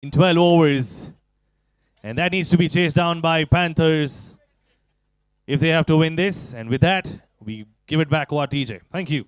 In 12 overs. And that needs to be chased down by Panthers if they have to win this. And with that, we give it back to our TJ. Thank you.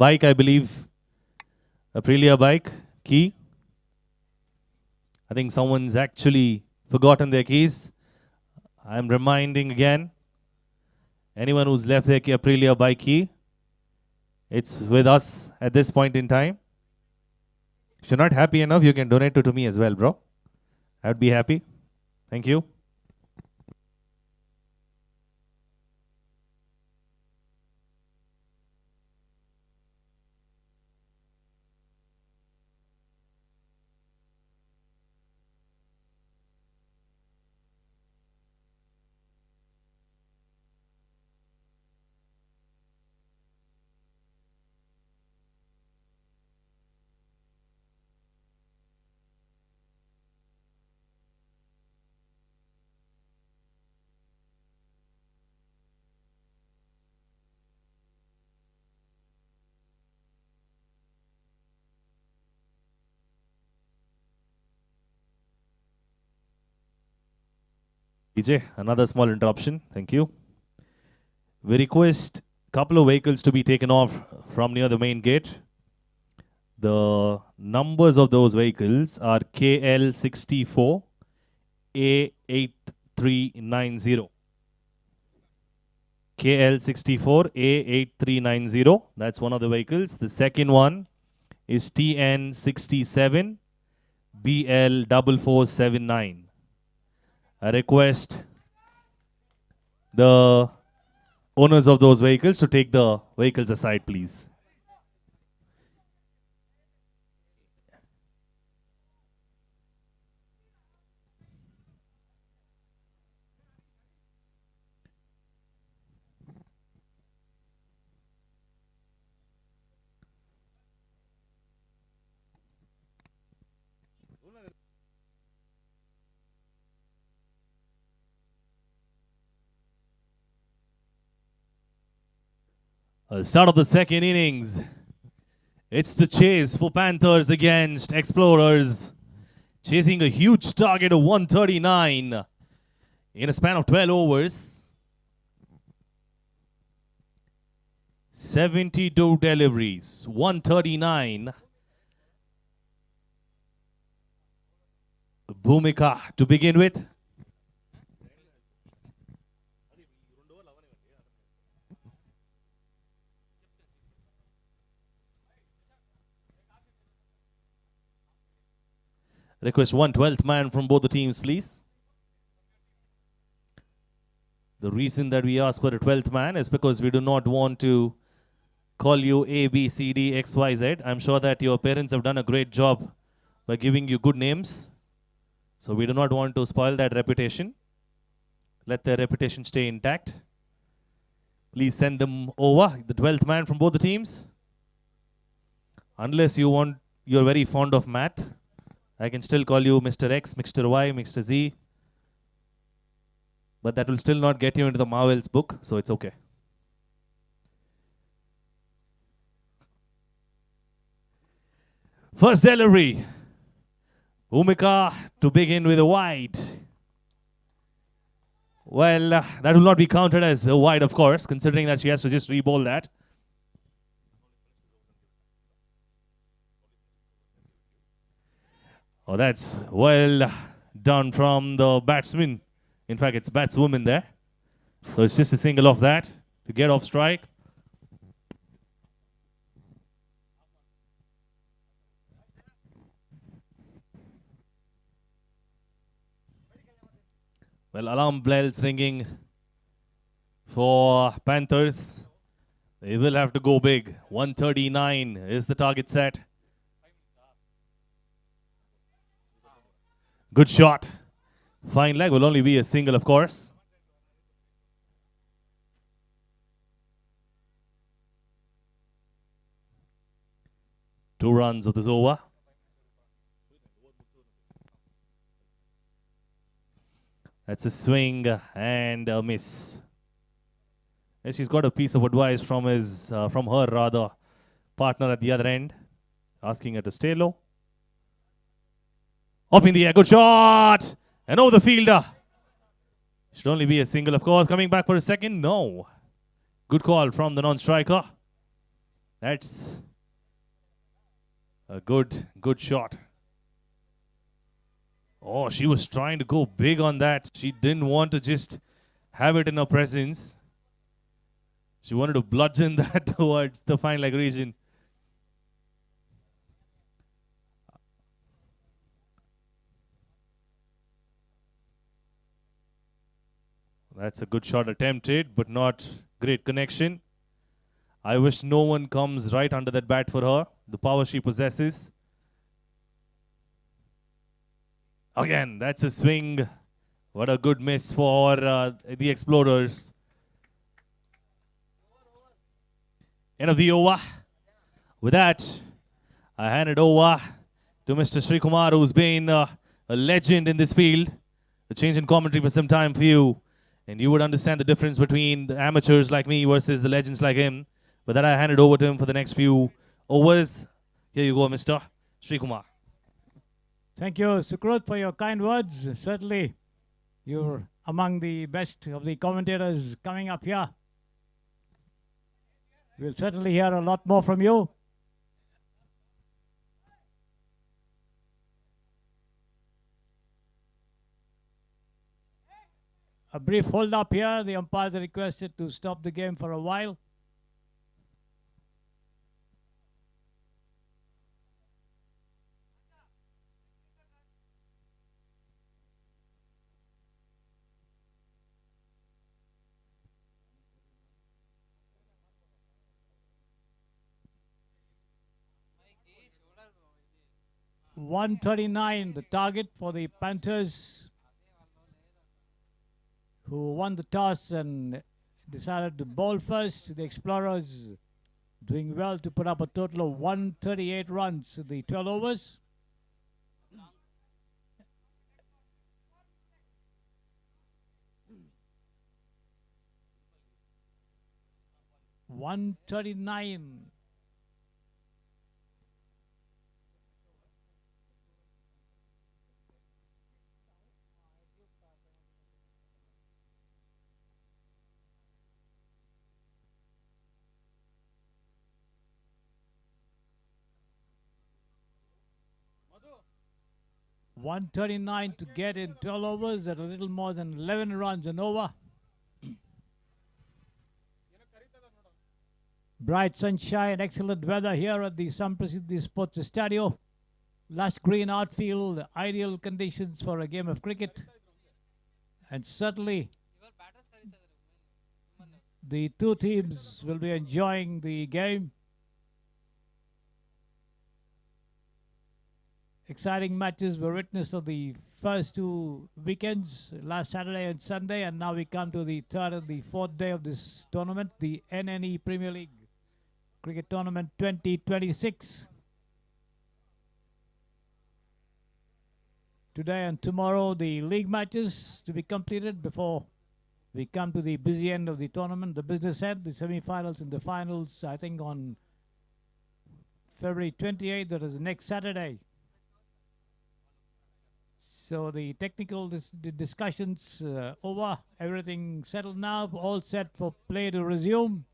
bike, I believe. Aprilia bike. Key. I think someone's actually forgotten their keys. I'm reminding again. Anyone who's left their Aprilia bike key, it's with us at this point in time. If you're not happy enough, you can donate to me as well, bro. I'd be happy. Thank you. DJ, another small interruption. Thank you. We request a couple of vehicles to be taken off from near the main gate. The numbers of those vehicles are KL64 A8390. KL64 A8390. That's one of the vehicles. The second one is TN67 BL4479. I request the owners of those vehicles to take the vehicles aside, please. Start of the second innings. It's the chase for Panthers against Explorers. Chasing a huge target of 139 in a span of 12 overs. 72 deliveries, 139. Bhumika to begin with. Request 1/12th man from both the teams, please. The reason that we ask for a 12th man is because we do not want to call you A, B, C, D, X, Y, Z. I'm sure that your parents have done a great job by giving you good names. So we do not want to spoil that reputation. Let their reputation stay intact. Please send them over, the 12th man from both the teams. Unless you're very fond of math, I can still call you Mr. X, Mr. Y, Mr. Z. But that will still not get you into the Marvels book, so it's okay. First delivery. Bhumika to begin with a wide. Well, that will not be counted as a wide, of course, considering that she has to just re-bowl that. Oh, that's well done from the batsman. In fact, it's batswoman there. So it's just a single off that to get off strike. Well, alarm bells ringing for Panthers. They will have to go big. 139 is the target set. Good shot. Fine leg, will only be a single, of course. Two runs of this over. That's a swing and a miss. And she's got a piece of advice from her partner at the other end, asking her to stay low. Off in the air, good shot! And over the fielder. Should only be a single, of course. Coming back for a second, no. Good call from the non-striker. That's a good shot. Oh, she was trying to go big on that. She didn't want to just have it in her presence. She wanted to bludgeon that towards the fine leg region. That's a good shot attempted, but not great connection. I wish no one comes right under that bat for her. The power she possesses. Again, that's a swing. What a good miss for the Explorers. End of the over. With that, I hand it over to Mr. Sri Kumar, who's been a legend in this field. The change in commentary for some time for you. And you would understand the difference between the amateurs like me versus the legends like him. But that I hand it over to him for the next few overs. Here you go, Mr. Sri Kumar. Thank you, Sukrut, for your kind words. Certainly, you're among the best of the commentators coming up here. We'll certainly hear a lot more from you. A brief hold up here. The umpires are requested to stop the game for a while. .139 the target for the Panthers, who won the toss and decided to bowl first. The Explorers doing well to put up a total of 138 runs in the 12 overs. .139. .139 to get in 12 overs at a little more than 11 runs an over. Bright sunshine, excellent weather here at the Ysports Stadio. Lush green outfield, ideal conditions for a game of cricket. And certainly, the two teams will be enjoying the game. Exciting matches were witnessed on the first two weekends, last Saturday and Sunday, and now we come to the third and the fourth day of this tournament, the NNE Premier League Cricket Tournament 2026. Today and tomorrow, the league matches to be completed before we come to the busy end of the tournament, the business end, the semi-finals and the finals, I think on February 28th, that is next Saturday. So the technical discussions over, everything settled now, all set for play to resume.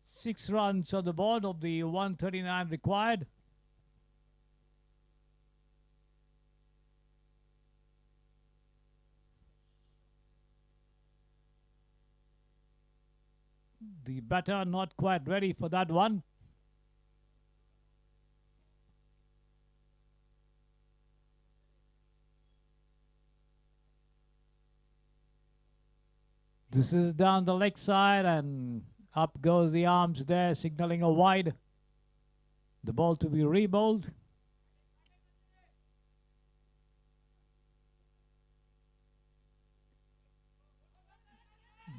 Six runs on the board of the 139 required. The batter not quite ready for that one. This is down the leg side and up goes the arms there, signaling a wide. The ball to be rebowled.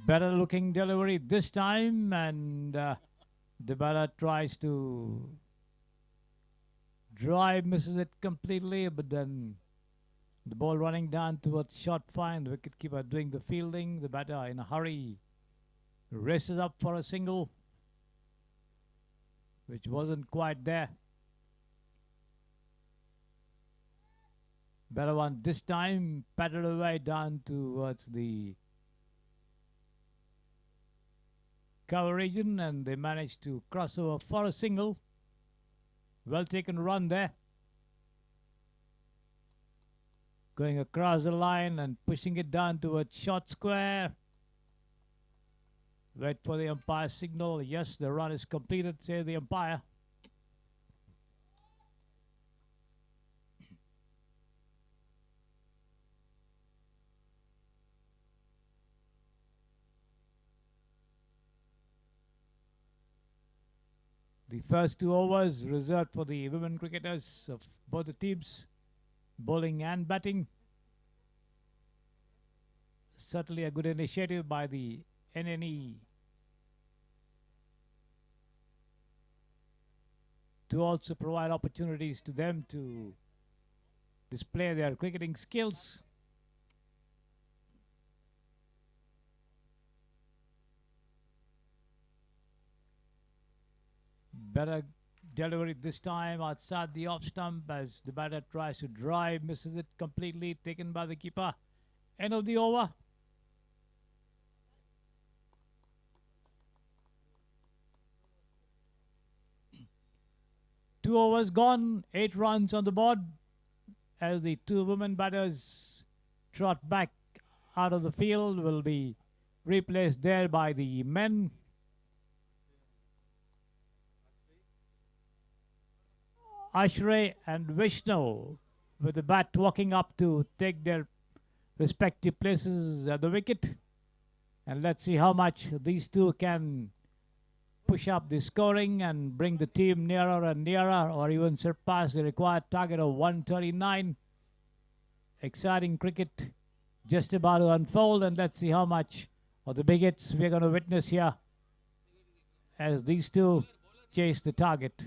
Better looking delivery this time, and the batter tries to drive, misses it completely, but then The ball running down towards short fine. The wicketkeeper doing the fielding. The batter in a hurry races up for a single, which wasn't quite there. Better one this time, patted away down towards the cover region, and they managed to cross over for a single. Well taken run there. Going across the line and pushing it down towards short square. Wait for the umpire signal. Yes, the run is completed, say the umpire. The first 2 overs reserved for the women cricketers of both the teams, bowling and batting. Certainly a good initiative by the NNE to also provide opportunities to them to display their cricketing skills. Better delivery this time outside the off stump as the batter tries to drive, misses it completely, taken by the keeper. End of the over. Two overs gone, 8 runs on the board as the 2 women batters trot back out of the field, will be replaced there by the men. Ashray and Vishnu with the bat walking up to take their respective places at the wicket. And let's see how much these two can push up the scoring and bring the team nearer and nearer, or even surpass the required target of 139. Exciting cricket just about to unfold, and let's see how much of the big hits we're going to witness here as these two chase the target.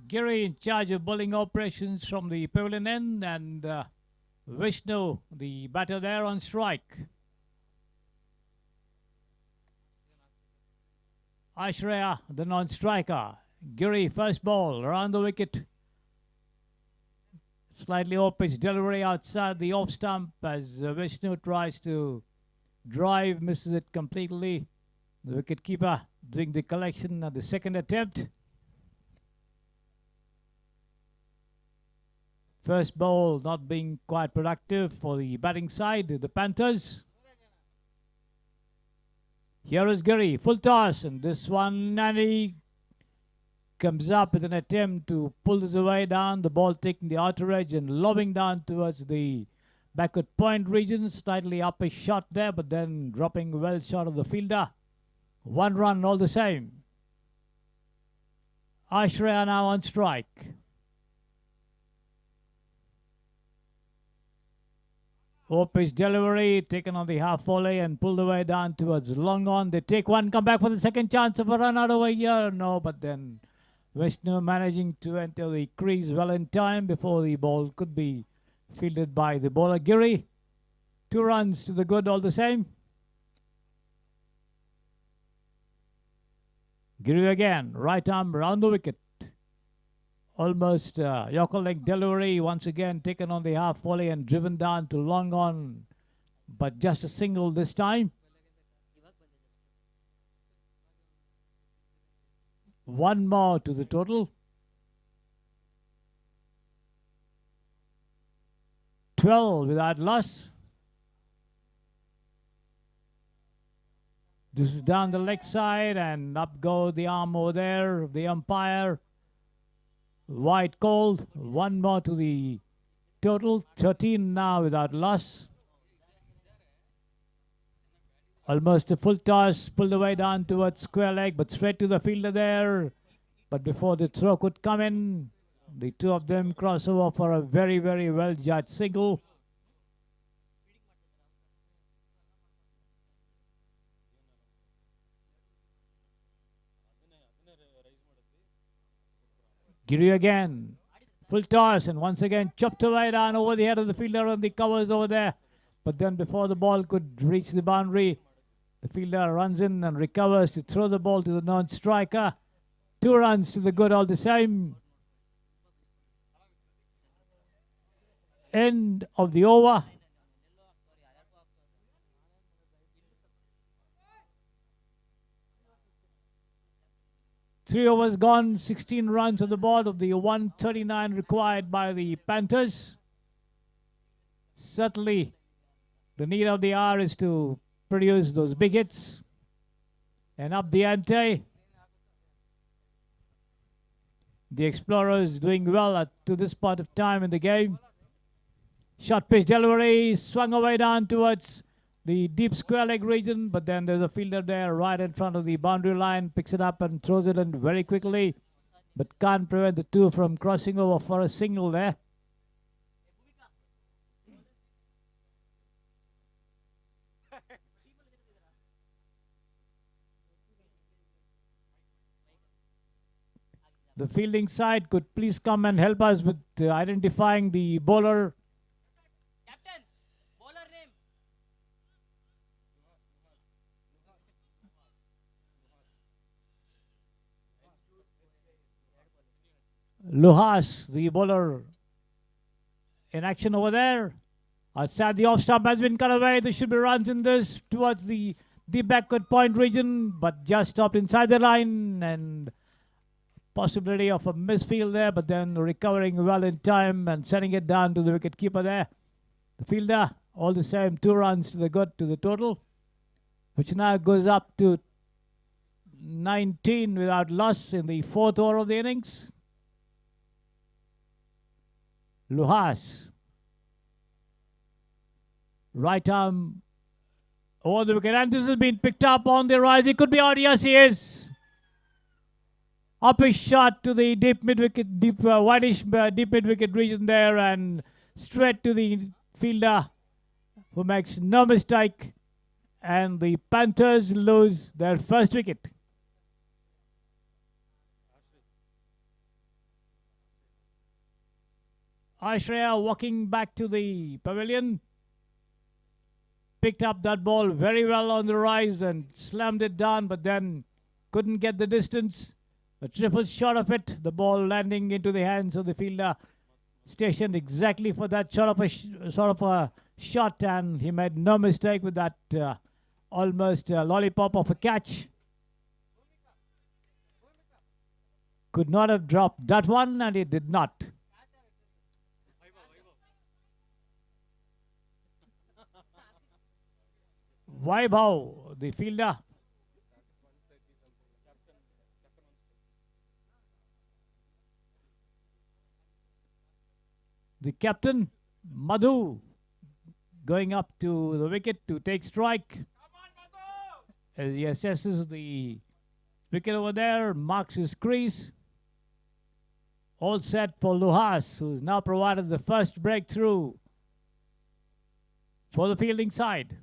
Giri in charge of bowling operations from the pavilion end, and Vishnu, the batter there, on strike. Ashreya, the non-striker. Giri, first ball, around the wicket. Slightly off-pitch delivery outside the off stump as Vishnu tries to drive, misses it completely. The wicket keeper doing the collection at the second attempt. First ball not being quite productive for the batting side, the Panthers. Here is Giri, full toss, and this one, Nani comes up with an attempt to pull this away down, the ball taking the outer edge and lobbing down towards the backward point region. Slightly up a shot there, but then dropping well short of the fielder. 1 run all the same. Ashreya now on strike. Off-pitch delivery taken on the half volley and pulled away down towards long on. They take one, come back for the second chance of a run out over here. No, but then Vishnu managing to enter the crease well in time before the ball could be fielded by the bowler Giri. 2 runs to the good all the same. Giri again, right arm round the wicket. Almost Yorker leg delivery, once again taken on the half volley and driven down to long on, but just a single this time. 1 more to the total. 12 without loss. This is down the leg side and up go the arm over there. The umpire. White called. One more to the total. 13 now without loss. Almost a full toss. Pulled away down towards square leg, but straight to the fielder there. But before the throw could come in, the two of them cross over for a very, very well judged single. Giri again. Full toss and once again chopped away down over the head of the fielder on the covers over there. But then before the ball could reach the boundary, the fielder runs in and recovers to throw the ball to the non-striker. 2 runs to the good all the same. End of the over. Three overs gone, 16 runs on the board of the 139 required by the Panthers. Certainly, the need of the hour is to produce those big hits and up the ante. The Explorers doing well to this part of time in the game. Short pitch delivery, swung away down towards the deep square leg region, but then there's a fielder there right in front of the boundary line, picks it up and throws it in very quickly, but can't prevent the two from crossing over for a single there. The fielding side could please come and help us with identifying the bowler. Captain, bowler name. Luhas, the bowler, in action over there. Outside the off stump has been cut away. There should be runs in this towards the backward point region, but just stopped inside the line and possibility of a misfield there, but then recovering well in time and sending it down to the wicket keeper there. The fielder, all the same, 2 runs to the good to the total, which now goes up to 19 without loss in the 4th over of the innings. Luhas, right arm over the wicket, and this has been picked up on the rise. It could be out. Yes, he is. Up his shot to the deep mid wicket, whitish deep mid wicket region there, and straight to the fielder, who makes no mistake, and the Panthers lose their first wicket. Ashreya walking back to the pavilion, picked up that ball very well on the rise and slammed it down, but then couldn't get the distance. A triple shot of it, the ball landing into the hands of the fielder, stationed exactly for that sort of a shot, and he made no mistake with that almost lollipop of a catch. Could not have dropped that one, and he did not. Vaibhav, the fielder. The captain, Madhu, going up to the wicket to take strike. As he assesses the wicket over there, marks his crease. All set for Luhas, who's now provided the first breakthrough for the fielding side.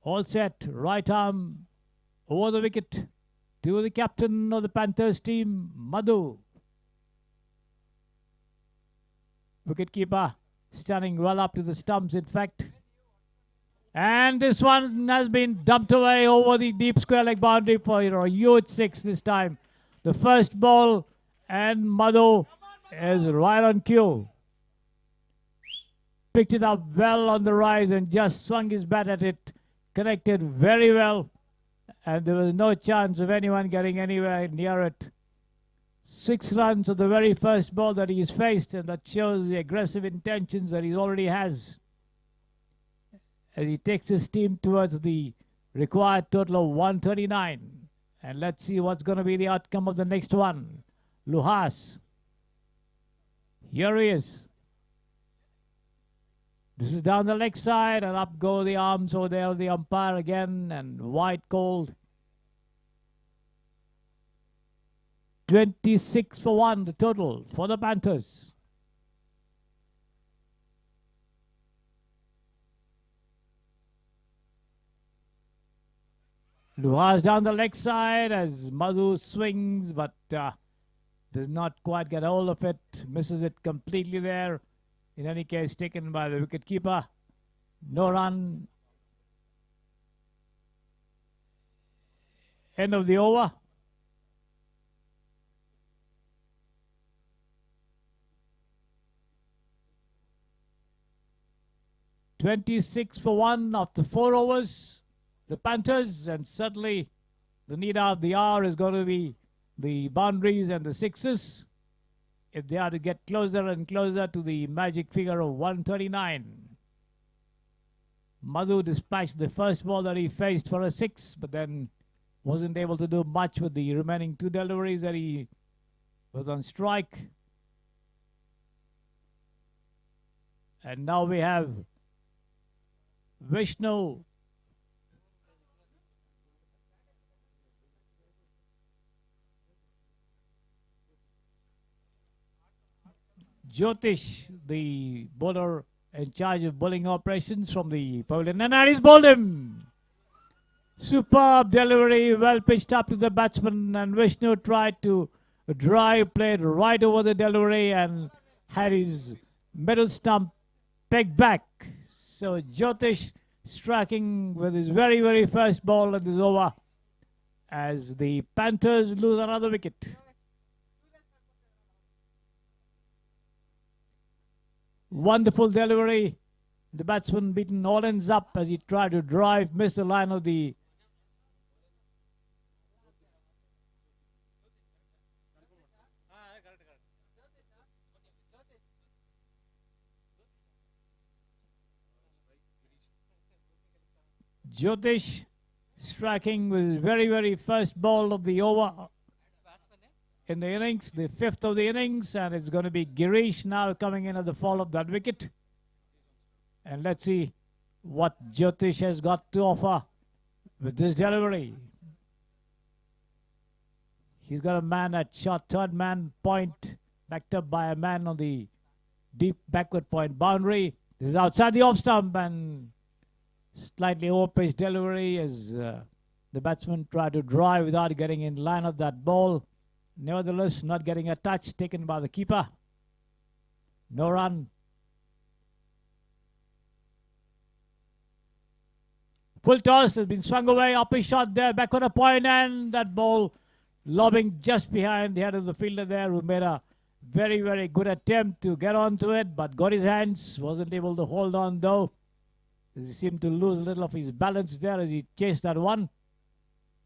All set, right arm over the wicket to the captain of the Panthers team, Madhu. Wicketkeeper standing well up to the stumps, in fact. And this one has been dumped away over the deep square leg boundary for a huge 6 this time. The first ball, and Madhu is right on cue. Picked it up well on the rise and just swung his bat at it. Connected very well. And there was no chance of anyone getting anywhere near it. 6 runs of the very first ball that he's faced, and that shows the aggressive intentions that he already has as he takes his team towards the required total of 139. And let's see what's going to be the outcome of the next one. Luhas. Here he is. This is down the leg side, and up go the arms over there of the umpire again, and white called. 26 for 1, the total for the Panthers. Luhas down the leg side as Madhu swings, but does not quite get hold of it. Misses it completely there. In any case, taken by the wicketkeeper. No run. End of the over. "26 for 1 after 4 overs. The Panthers, and certainly the need of the hour is going to be the boundaries and the sixes if they are to get closer and closer to the magic figure of 139. Madhu dispatched the first ball that he faced for a 6, but then wasn't able to do much with the remaining 2 deliveries that he was on strike. And now we have Vishnu Jyotish, the bowler in charge of bowling operations from the pavilion, and he's bowled him. Superb delivery, well pitched up to the batsman, and Vishnu tried to drive, played right over the delivery and had his middle stump pegged back. So Jyotish striking with his very, very first ball at this over as the Panthers lose another wicket. Wonderful delivery. The batsman beaten all ends up as he tried to drive, missed the line of the Jyotish striking with his very, very first ball of the over in the innings, the 5th of the innings, and it's going to be Girish now coming in at the fall of that wicket. And let's see what Jyotish has got to offer with this delivery. He's got a man at short third man point, backed up by a man on the deep backward point boundary. This is outside the off stump, and slightly over-pitched delivery as the batsman tried to drive without getting in line of that ball. Nevertheless, not getting a touch, taken by the keeper. No run. Full toss has been swung away, up a shot there, back on a point, and that ball lobbing just behind the head of the fielder there, who made a very, very good attempt to get onto it, but got his hands, wasn't able to hold on though. He seemed to lose a little of his balance there as he chased that one.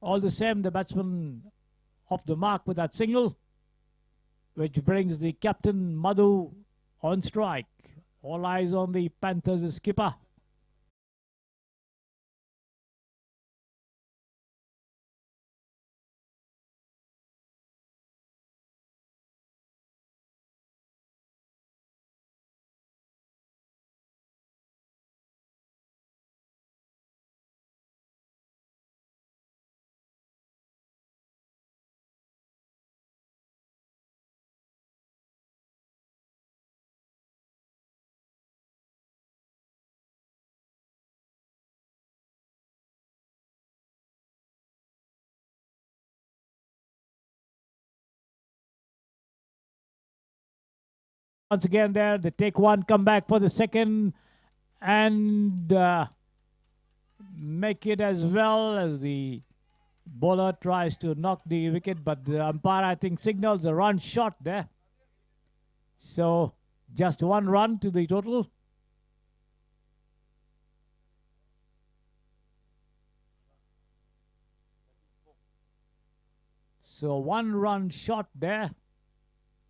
All the same, the batsman off the mark with that single, which brings the captain Madhu on strike. All eyes on the Panthers' skipper. Once again there, they take one, come back for the second, and make it as well as the bowler tries to knock the wicket, but the umpire, I think, signals a run shot there. So just 1 run to the total. So 1 run shot there.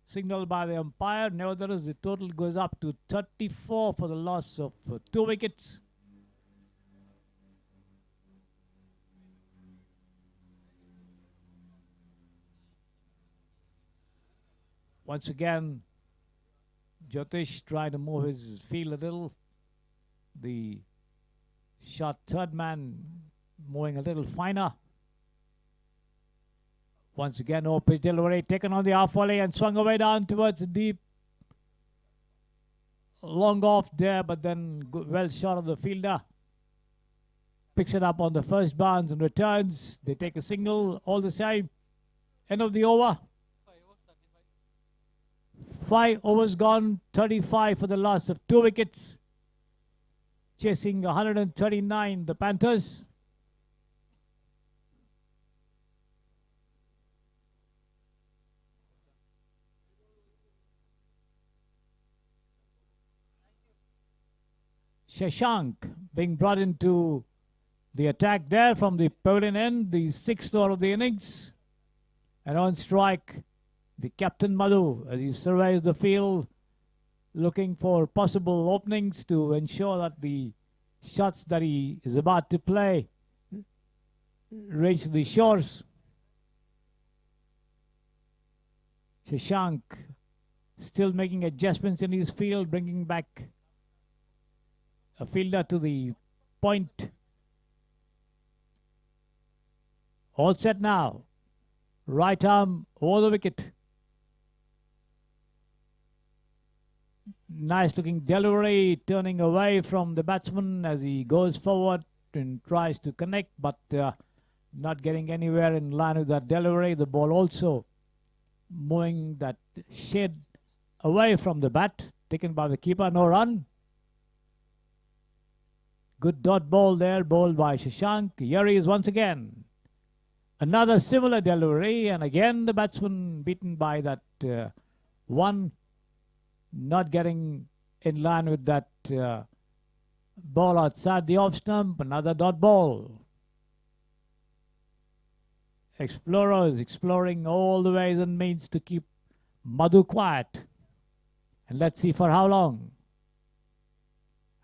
signaled by the umpire. Nevertheless, the total goes up to 34 for the loss of 2 wickets. Once again, Jyotish trying to move his field a little. The shot third man moving a little finer. Once again, no pitch delivery taken on the half volley and swung away down towards the deep. Long off there, but then well shot of the fielder. Picks it up on the first bounce and returns. They take a single all the same. End of the over. 5 overs gone, 35 for the loss of 2 wickets. Chasing 139, the Panthers. Shashank being brought into the attack there from the pavilion end, the 6th over of the innings. And on strike, the captain Madhu, as he surveys the field, looking for possible openings to ensure that the shots that he is about to play reach the shores. Shashank still making adjustments in his field, bringing back a fielder to the point. All set now. Right arm over the wicket. Nice looking delivery, turning away from the batsman as he goes forward and tries to connect, but not getting anywhere in line with that delivery. The ball also moving that shade away from the bat, taken by the keeper, no run. Good dot ball there, bowled by Shashank. Here he is once again. Another similar delivery, and again the batsman beaten by that one, not getting in line with that ball outside the off stump. Another dot ball. Explorers exploring all the ways and means to keep Madhu quiet. And let's see for how long.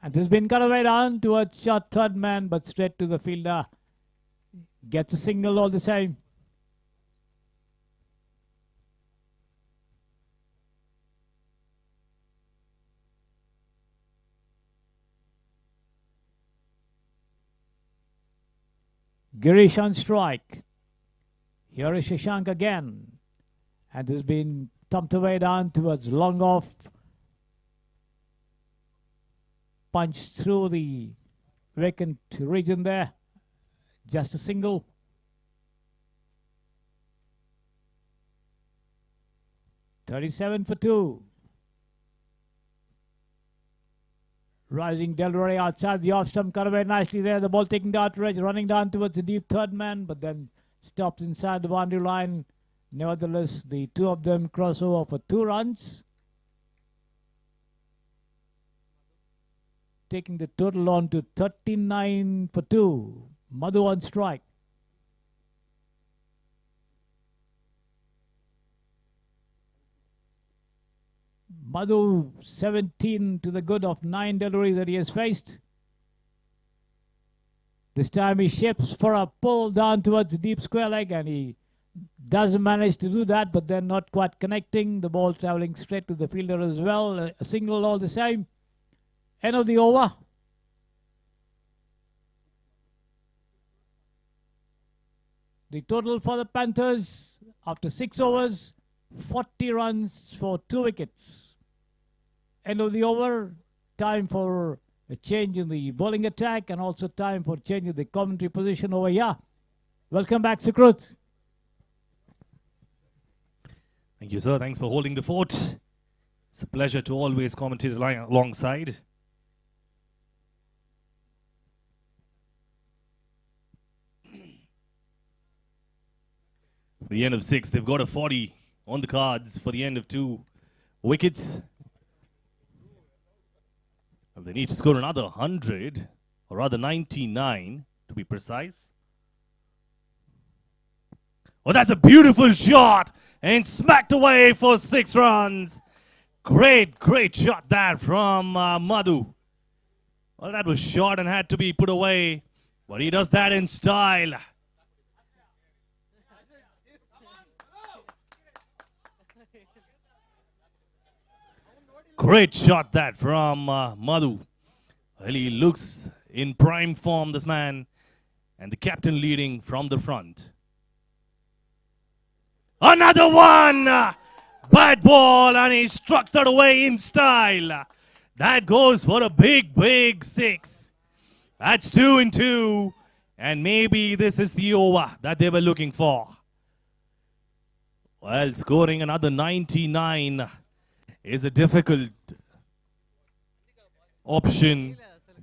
And this has been cut away down towards shot third man, but straight to the fielder. Gets a single all the same. Girish on strike. Here is Shashank again. And this has been thumped away down towards long off. Punched through the vacant region there. Just a single. .37 for 2. Rising delivery outside the off stump, cut away nicely there. The ball taken down to edge, running down towards the deep third man, but then stops inside the boundary line. Nevertheless, the two of them cross over for 2 runs. Taking the total on to 39 for 2. Madhu on strike. Madhu 17 to the good of 9 deliveries that he has faced. This time he shapes for a pull down towards the deep square leg, and he doesn't manage to do that, but then not quite connecting. The ball traveling straight to the fielder as well. A single all the same. End of the over. The total for the Panthers after 6 overs, 40 runs for 2 wickets. End of the over. Time for a change in the bowling attack and also time for change in the commentary position over here. Welcome back, Sukrut. Thank you, sir. Thanks for holding the fort. It's a pleasure to always commentate alongside. For the end of 6, they've got a 40 on the cards for the end of 2 wickets. And they need to score another 100, or rather 99 to be precise. Oh, that's a beautiful shot and smacked away for 6 runs. Great shot that from Madhu. Well, that was short and had to be put away, but he does that in style. Great shot that from Madhu. Well, he looks in prime form, this man, and the captain leading from the front. Another one! Bad ball, and he struck that away in style. That goes for a big 6. That's 2 and 2, and maybe this is the over that they were looking for. Well, scoring another 99 is a difficult option,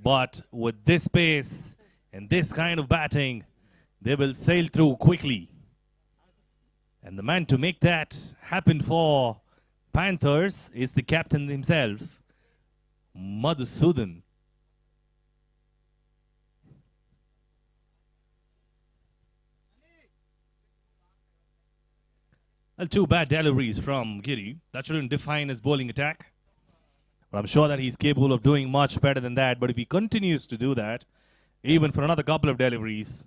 but with this pace and this kind of batting, they will sail through quickly. And the man to make that happen for Panthers is the captain himself, Madhusudan. Well, 2 bad deliveries from Giri. That shouldn't define his bowling attack. But I'm sure that he's capable of doing much better than that. But if he continues to do that, even for another couple of deliveries,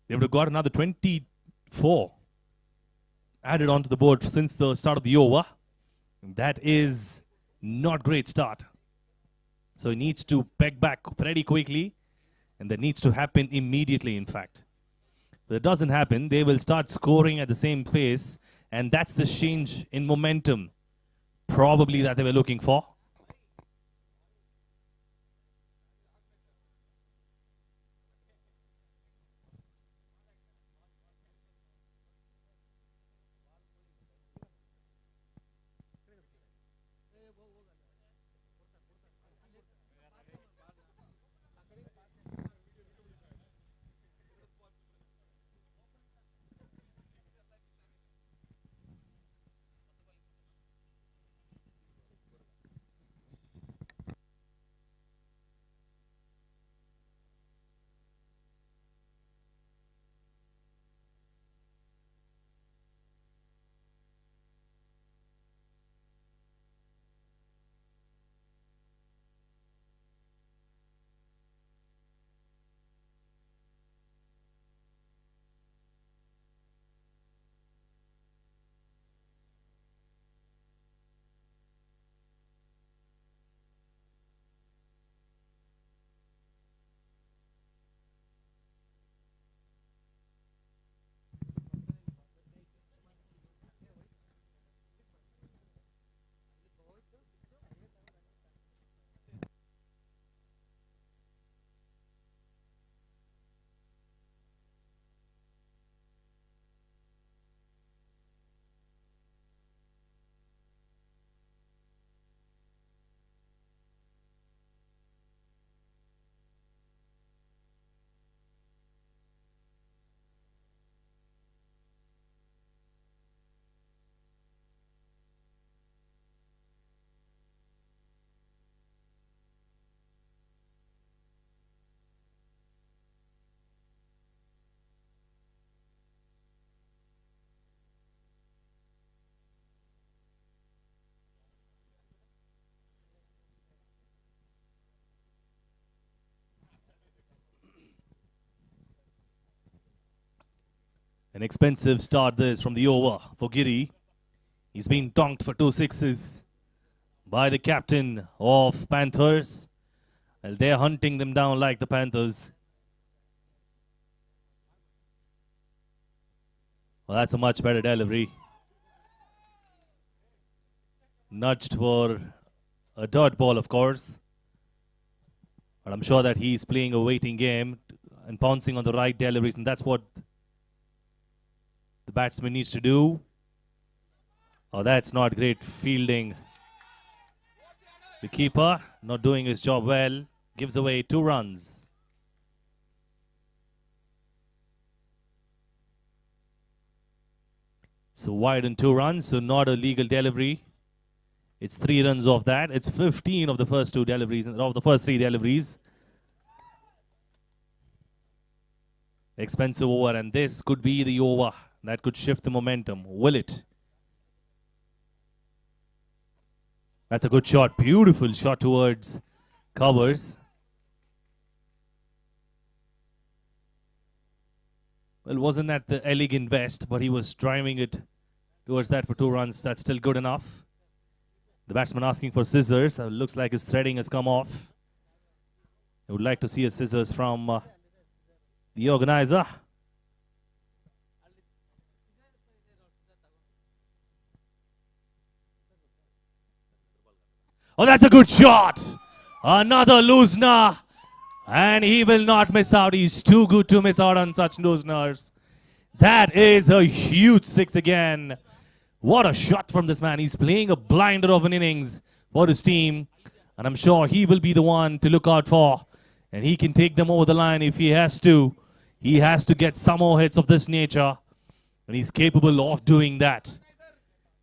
they would have got another 24 added onto the board since the start of the over. That is not great start. So he needs to peg back pretty quickly, and that needs to happen immediately, in fact. If it doesn't happen, they will start scoring at the same pace, and that's the change in momentum probably that they were looking for. An expensive start this from the over for Giri. He's been tonked for 2 sixes by the captain of Panthers. Well, they're hunting them down like the Panthers. Well, that's a much better delivery. Nudged for a dot ball, of course. But I'm sure that he's playing a waiting game and pouncing on the right deliveries, and that's what the batsman needs to do. Oh, that's not great fielding. The keeper not doing his job well. Gives away 2 runs. So wide and 2 runs, so not a legal delivery. It's 3 runs off that. It's 15 of the first 2 deliveries, of the first 3 deliveries. Expensive over, and this could be the over That could shift the momentum. Will it? That's a good shot. Beautiful shot towards covers. Well, wasn't that the elegant best, but he was driving it towards that for 2 runs. That's still good enough. The batsman asking for scissors. Looks like his threading has come off. I would like to see a scissors from the organizer. Oh, that's a good shot. Another loosener. And he will not miss out. He's too good to miss out on such looseners. That is a huge 6 again. What a shot from this man. He's playing a blinder of an innings for his team. And I'm sure he will be the one to look out for. And he can take them over the line if he has to. He has to get some more hits of this nature. And he's capable of doing that.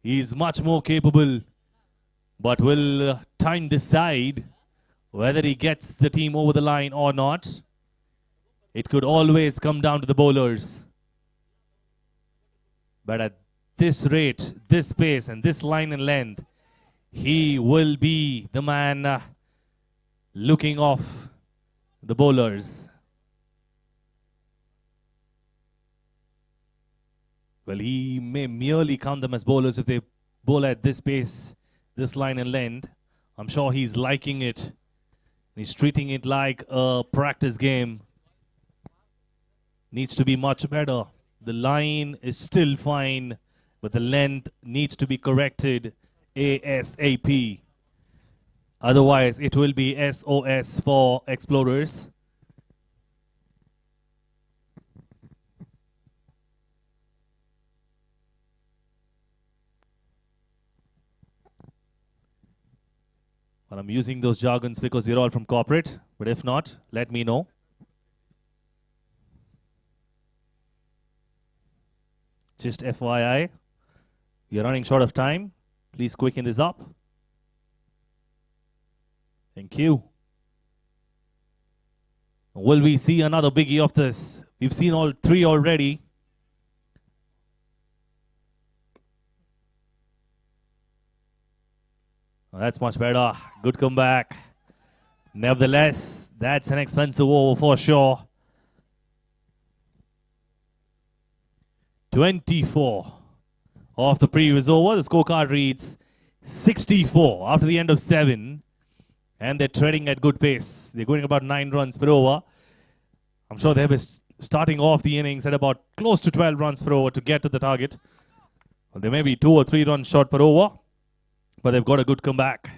He's much more capable. But will time decide whether he gets the team over the line or not? It could always come down to the bowlers. But at this rate, this pace, and this line and length, he will be the man looking off the bowlers. Well, he may merely count them as bowlers if they bowl at this pace, this line and length. I'm sure he's liking it. He's treating it like a practice game. Needs to be much better. The line is still fine, but the length needs to be corrected ASAP. Otherwise, it will be SOS for Explorers. And I'm using those jargons because we're all from corporate. But if not, let me know. Just FYI, we are running short of time. Please quicken this up. Thank you. Will we see another biggie of this? We've seen all 3 already. Oh, that's much better. Good comeback. Nevertheless, that's an expensive over for sure. 24 of the previous over. The scorecard reads 64 after the end of 7. And they're treading at good pace. They're going about 9 runs per over. I'm sure they'll be starting off the innings at about close to 12 runs per over to get to the target. Well, they may be 2 or 3 runs short per over. But they've got a good comeback.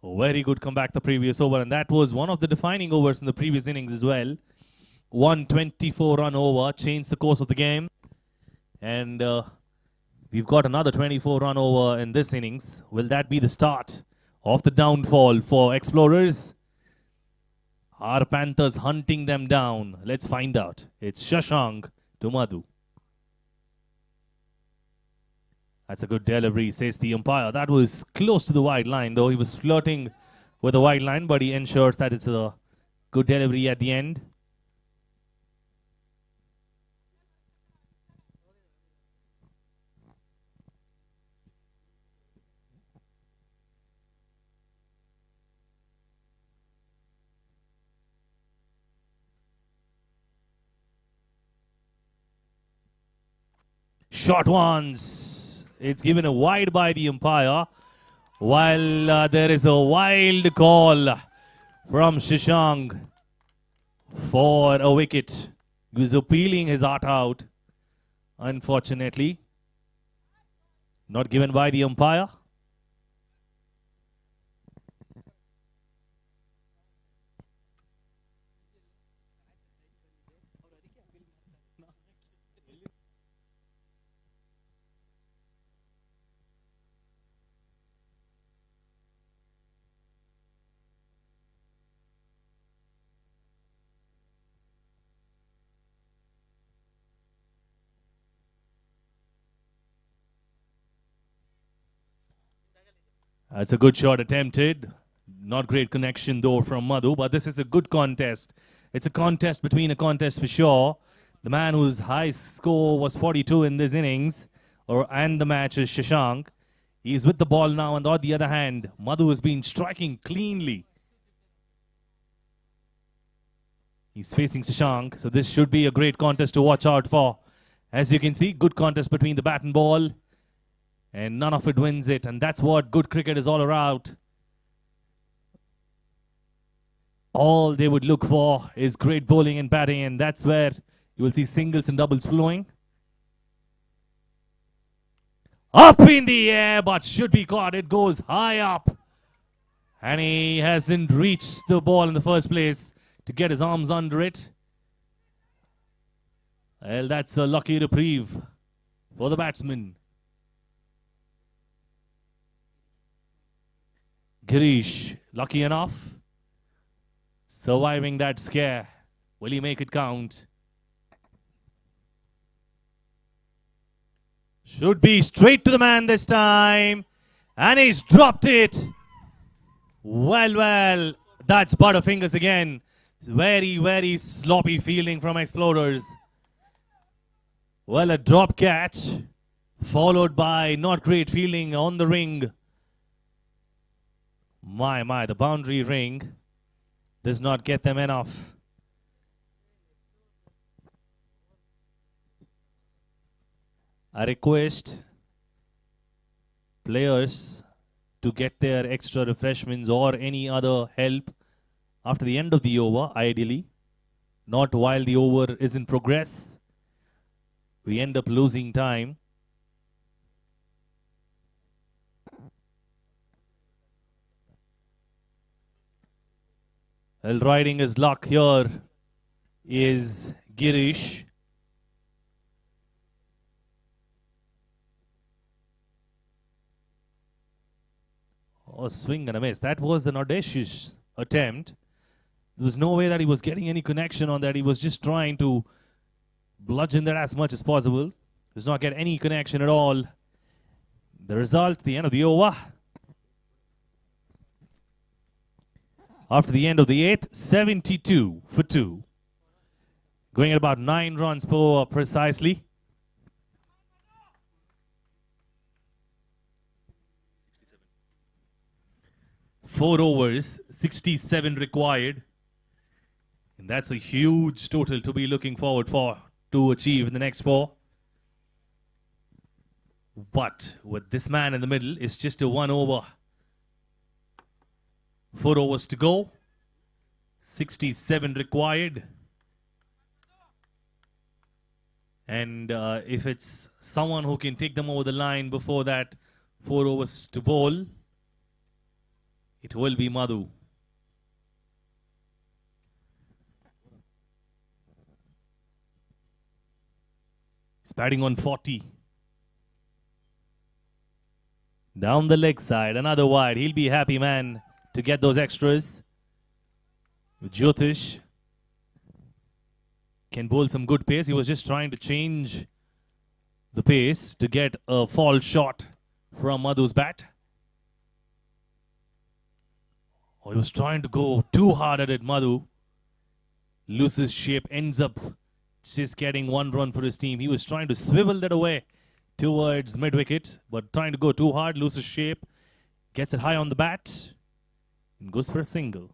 A very good comeback the previous over. And that was one of the defining overs in the previous innings as well. 124-run over. Changed the course of the game. And we've got another 24-run over in this innings. Will that be the start of the downfall for Explorers? Are Panthers hunting them down? Let's find out. It's Shashank to Madhu. That's a good delivery, says the umpire. That was close to the wide line, though. He was flirting with the wide line, but he ensures that it's a good delivery at the end. Short ones. It's given a wide by the umpire, while there is a wild call from Shashank for a wicket. He was appealing his heart out. Unfortunately, not given by the umpire. That's a good shot attempted. Not great connection though from Madhu, but this is a good contest. It's a contest between a contest for sure. The man whose high score was 42 in this innings, and the match is Shashank. He's with the ball now, and on the other hand, Madhu has been striking cleanly. He's facing Shashank, so this should be a great contest to watch out for. As you can see, good contest between the bat and ball, and none of it wins it, and that's what good cricket is all around. All they would look for is great bowling and batting, and that's where you will see singles and doubles flowing. Up in the air, but should be caught. It goes high up. And he hasn't reached the ball in the first place to get his arms under it. Well, that's a lucky reprieve for the batsman. Girish, lucky enough, surviving that scare. Will he make it count? Should be straight to the man this time. And he's dropped it. Well, that's Butterfingers again. Very, very sloppy fielding from Explorers. Well, a drop catch followed by not great fielding on the ring. My, the boundary ring does not get them enough. I request players to get their extra refreshments or any other help after the end of the over, ideally, not while the over is in progress. We end up losing time. Well, riding his luck here is Girish. Oh, swing and a miss. That was an audacious attempt. There was no way that he was getting any connection on that. He was just trying to bludgeon that as much as possible. Does not get any connection at all. The result, the end of the over. After the end of the 8th, 72 for 2. Going at about 9 runs per over precisely. Four overs, 67 required. And that's a huge total to be looking forward for to achieve in the next 4. But with this man in the middle, it's just a 1 over. 4 overs to go. 67 required. And if it's someone who can take them over the line before that 4 overs to bowl, it will be Madhu. He's batting on 40. Down the leg side, another wide. He'll be happy, man, to get those extras. Jyotish can bowl some good pace. He was just trying to change the pace to get a fall shot from Madhu's bat. Oh, he was trying to go too hard at it, Madhu. Loses shape, ends up just getting 1 run for his team. He was trying to swivel that away towards mid-wicket, but trying to go too hard, loses shape, gets it high on the bat, and goes for a single.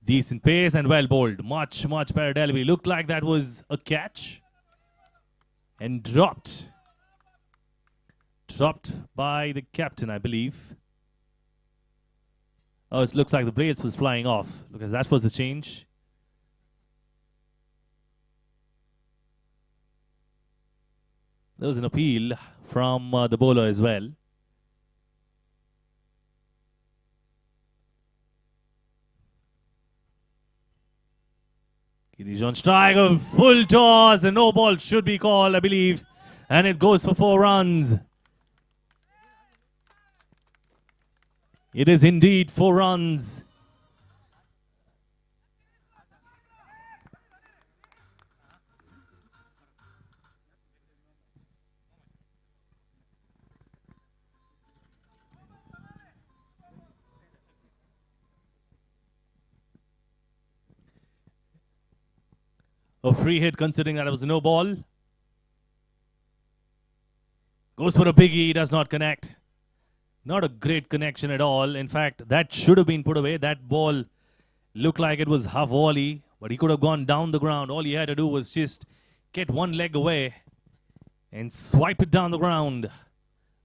Decent pace and well bowled. Much better delivery. Looked like that was a catch. And dropped. Dropped by the captain, I believe. Oh, it looks like the blades was flying off, because that was the change. There was an appeal from the bowler as well. Girish on strike, a full toss, and no ball should be called, I believe. And it goes for 4 runs. It is indeed 4 runs. A free hit considering that it was no ball. Goes for a biggie, does not connect. Not a great connection at all. In fact, that should have been put away. That ball looked like it was half volley, but he could have gone down the ground. All he had to do was just get one leg away and swipe it down the ground.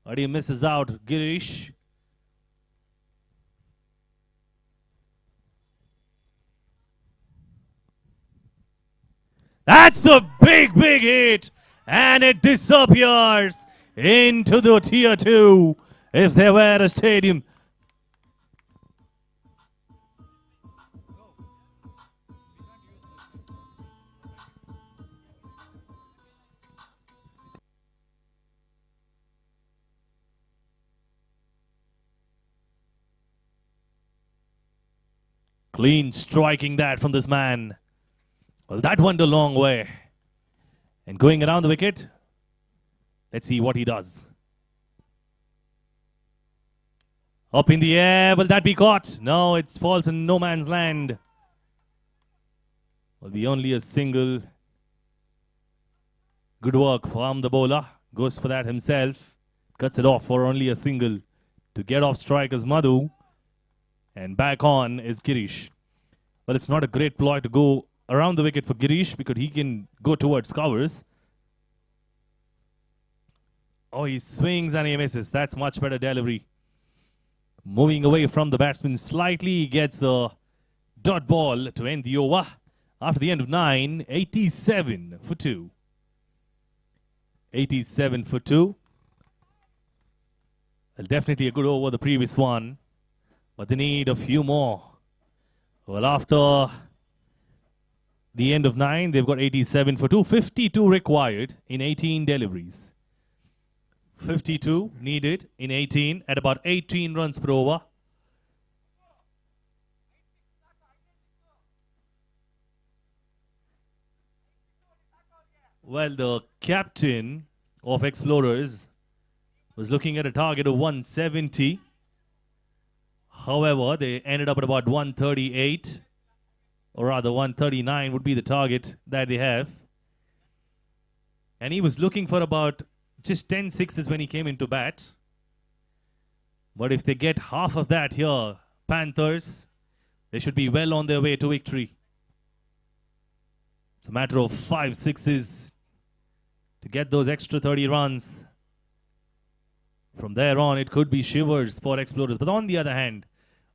But he misses out. Girish. That's a big, big hit. And it disappears into the tier 2. If there were a stadium. Clean striking that from this man. Well, that went a long way. And going around the wicket, let's see what he does. Up in the air, will that be caught? No, it falls in no man's land. Will be only a single. Good work from the bowler. Goes for that himself. Cuts it off for only a single. To get off strike is Madhu. And back on is Girish. Well, it's not a great ploy to go around the wicket for Girish because he can go towards covers. Oh, he swings and he misses. That's much better delivery. Moving away from the batsman slightly, he gets a dot ball to end the over. After the end of 9, 87 for 2. 87 for 2. Well, definitely a good over the previous one. But they need a few more. Well, after the end of 9, they've got 87 for 2. 52 required in 18 deliveries. 52 needed in 18 at about 18 runs per over. Well, the captain of Explorers was looking at a target of 170. However, they ended up at about 138, or rather 139 would be the target that they have. And he was looking for about just 10 sixes when he came into bat. But if they get half of that here, Panthers, they should be well on their way to victory. It's a matter of 5 sixes to get those extra 30 runs. From there on, it could be shivers for Explorers. But on the other hand,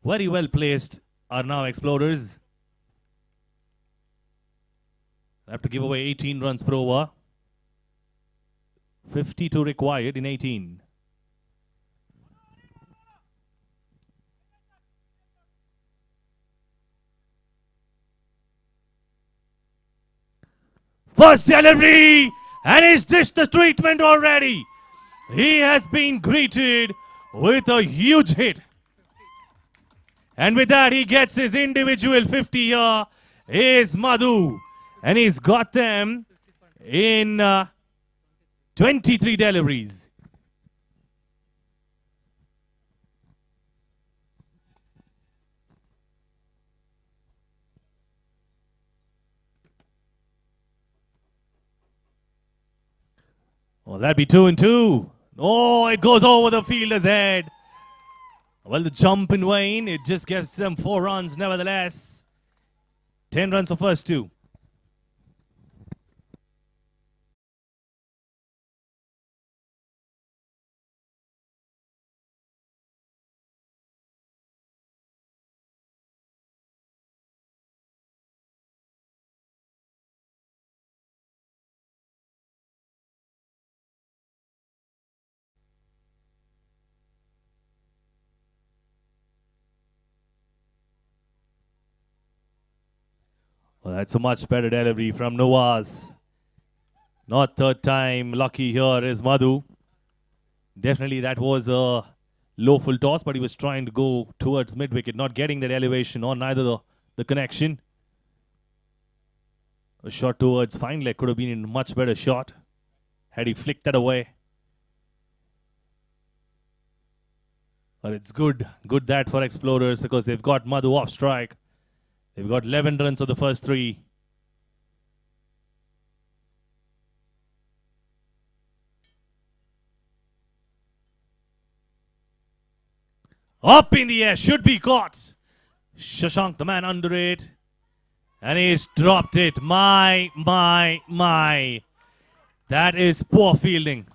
very well placed are now Explorers. They have to give away 18 runs per over. 52 required in 18. First delivery, and he's dished the treatment already. He has been greeted with a huge hit. And with that, he gets his individual 50 here. Is Madhu. And he's got them in 23 deliveries. Well, that'd be 2 and 2. Oh, it goes over the fielder's head. Well, the jump in vain. It just gives them 4 runs nevertheless. 10 runs for first 2. Well, that's a much better delivery from Nawaz. Not third time lucky here is Madhu. Definitely that was a low full toss, but he was trying to go towards mid-wicket, not getting that elevation or neither the connection. A shot towards fine leg could have been a much better shot had he flicked that away. But it's good that for Explorers because they've got Madhu off strike. They've got 11 runs of the first 3. Up in the air, should be caught. Shashank, the man under it. And he's dropped it. My. That is poor fielding.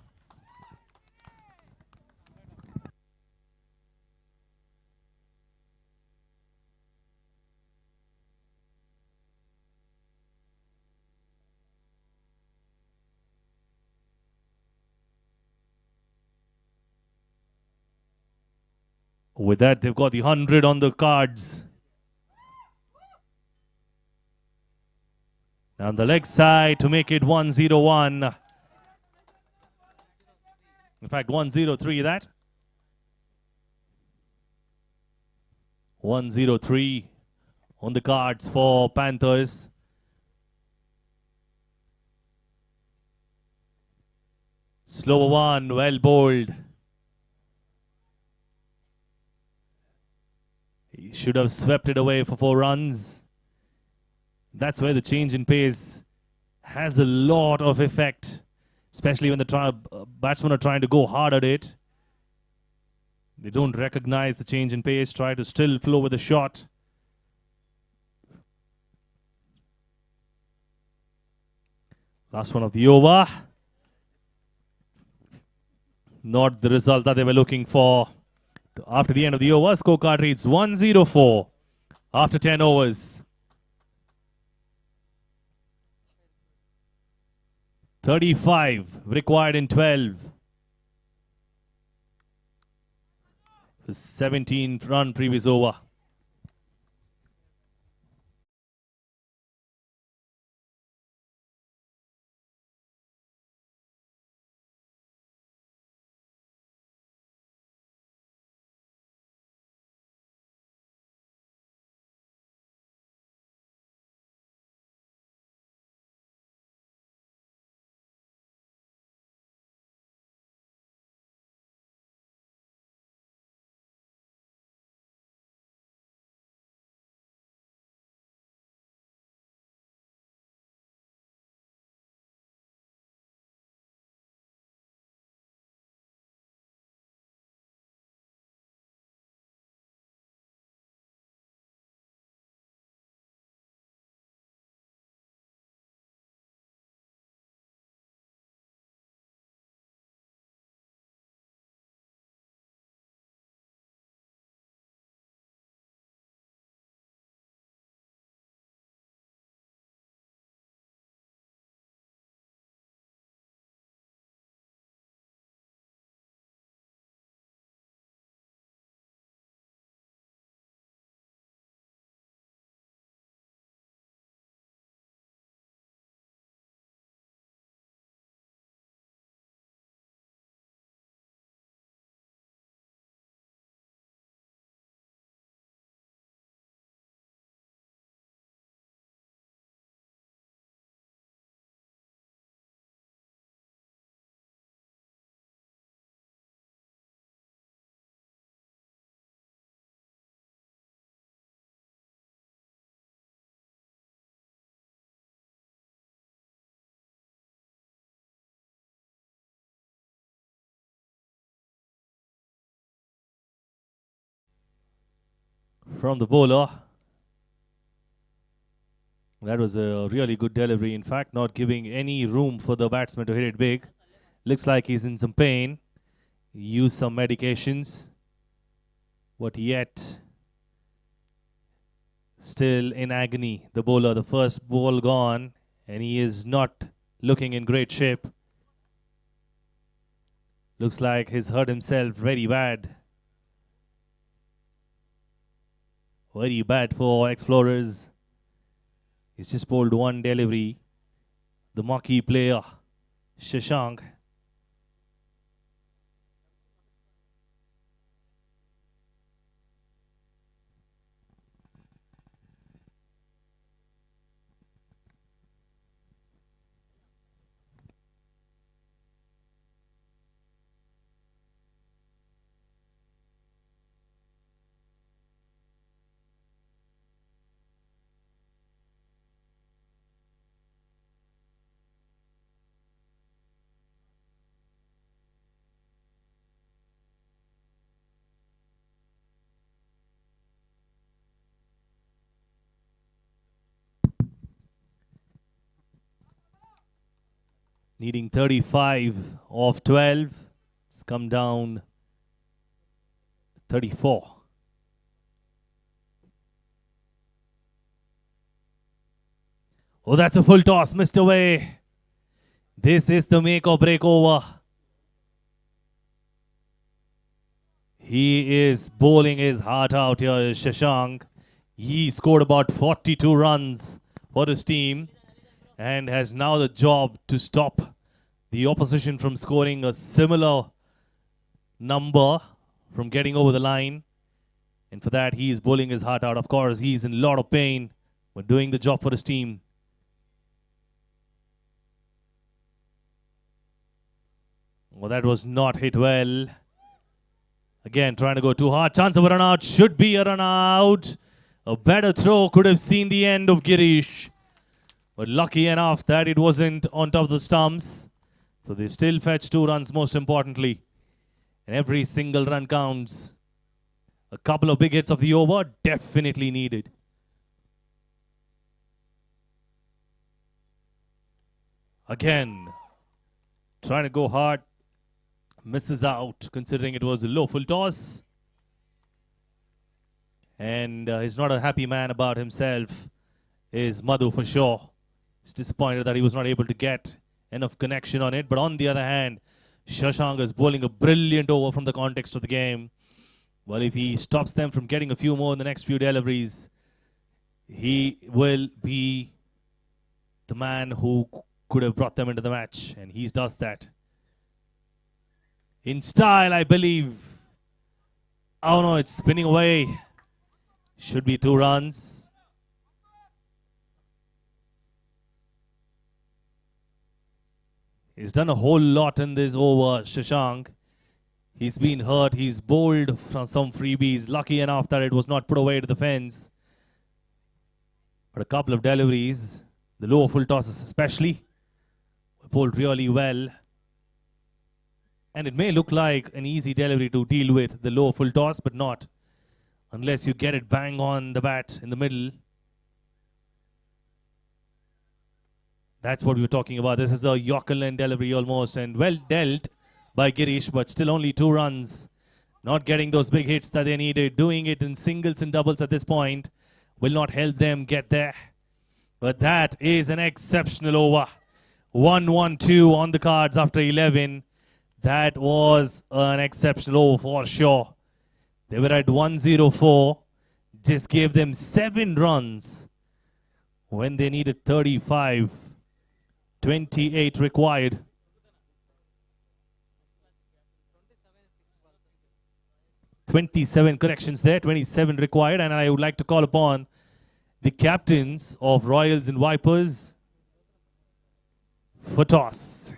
With that, they've got the 100 on the cards. On the leg side to make it 1-0-1. In fact, 1-0-3 that. 1-0-3 on the cards for Panthers. Slower one, well bowled. He should have swept it away for 4 runs. That's where the change in pace has a lot of effect, especially when the batsmen are trying to go hard at it. They don't recognize the change in pace, try to still flow with the shot. Last one of the over. Not the result that they were looking for. After the end of the over, scorecard reads 1-0-4 after 10 overs. 35 required in 12. The 17-run previous over. From the bowler. That was a really good delivery. In fact, not giving any room for the batsman to hit it big. Looks like he's in some pain. Use some medications. But yet, still in agony. The bowler, the first ball gone. And he is not looking in great shape. Looks like he's hurt himself very bad. Very bad for Explorers. He's just bowled one delivery. The marquee player, Shashank. needing 35 of 12. It's come down to 34. Oh, that's a full toss, missed away. This is the make or break over. He is bowling his heart out here, Shashank. He scored about 42 runs for his team and has now the job to stop the opposition from scoring a similar number from getting over the line. And for that, he is bowling his heart out. Of course, he's in a lot of pain, but doing the job for his team. Well, that was not hit well. Again, trying to go too hard. Chance of a run out. Should be a run out. A better throw could have seen the end of Girish. But lucky enough that it wasn't on top of the stumps. So they still fetch 2 runs, most importantly. And every single run counts. A couple of big hits of the over definitely needed. Again, trying to go hard. Misses out, considering it was a low full toss. And he's not a happy man about himself, is Madhu for sure. He's disappointed that he was not able to get enough connection on it. But on the other hand, Shashank is bowling a brilliant over from the context of the game. Well, if he stops them from getting a few more in the next few deliveries, he will be the man who could have brought them into the match. And he does that. In style, I believe. Oh no, it's spinning away. Should be 2 runs. He's done a whole lot in this over, Shashank. He's been hurt. He's bowled from some freebies. Lucky enough that it was not put away to the fence. But a couple of deliveries, the lower full tosses especially, were bowled really well. And it may look like an easy delivery to deal with, the low full toss, but not. Unless you get it bang on the bat in the middle. That's what we were talking about. This is a Yorker delivery almost. And well dealt by Girish, but still only 2 runs. Not getting those big hits that they needed. Doing it in singles and doubles at this point will not help them get there. But that is an exceptional over. 1-1-2 on the cards after 11. That was an exceptional over for sure. They were at 104. Just gave them 7 runs when they needed 35. 28 required. "27 corrections there, 27 required. And I would like to call upon the captains of Royals and Vipers for toss.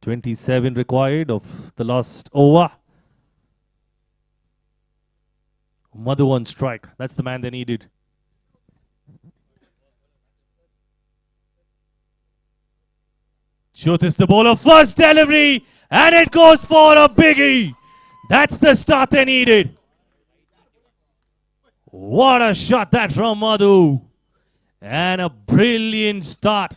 "27 required of the last over. Madhu on strike. That's the man they needed. Jyotish the bowler. First delivery. And it goes for a biggie. That's the start they needed. What a shot that from Madhu. And a brilliant start.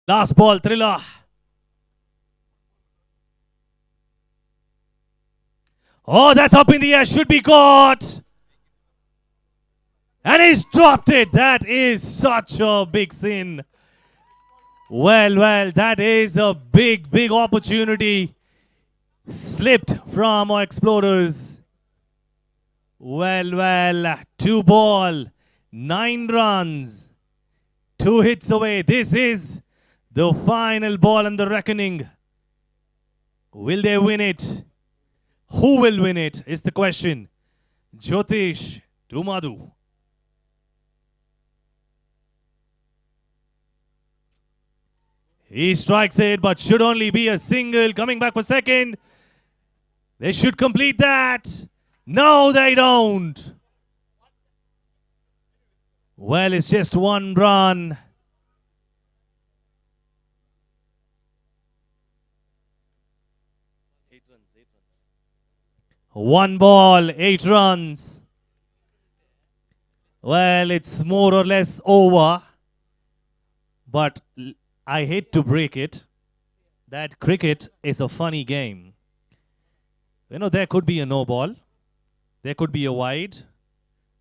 Last ball, thriller. Oh, that's up in the air. Should be caught. And he's dropped it. That is such a big sin. Well, that is a big opportunity. Slipped from our explorers. Well, 2 ball, 9 runs, 2 hits away. This is the final ball in the reckoning. Will they win it? Who will win it is the question. Jyotish to Madhu. He strikes it, but should only be a single. Coming back for second. They should complete that. No, they don't. Well, it's just 1 run. One ball, 8 runs. Well, it's more or less over. But I hate to break it, that cricket is a funny game. You know, there could be a no ball. There could be a wide.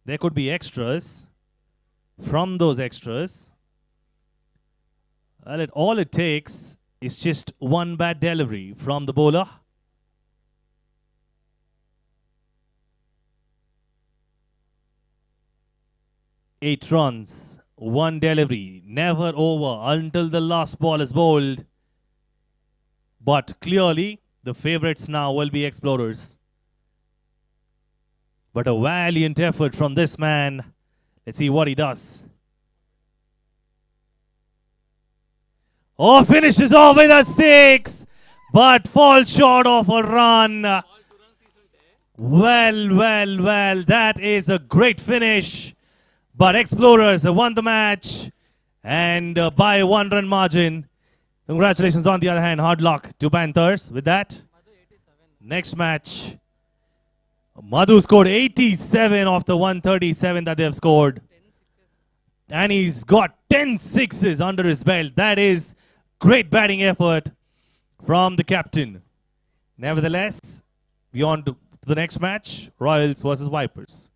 There could be extras. From those extras, well, all it takes is just 1 bad delivery from the bowler. Eight runs, 1 delivery, never over until the last ball is bowled. But clearly, the favourites now will be explorers. But a valiant effort from this man. Let's see what he does. Oh, finishes off with a 6, but falls short of a run. Well, that is a great finish. But Explorers have won the match, and by 1 run margin. Congratulations on the other hand, hard luck to Panthers with that. Next match. Madhu scored 87 of the 137 that they have scored. And he's got 10 sixes under his belt. That is great batting effort from the captain. Nevertheless, we on to the next match, Royals versus Vipers.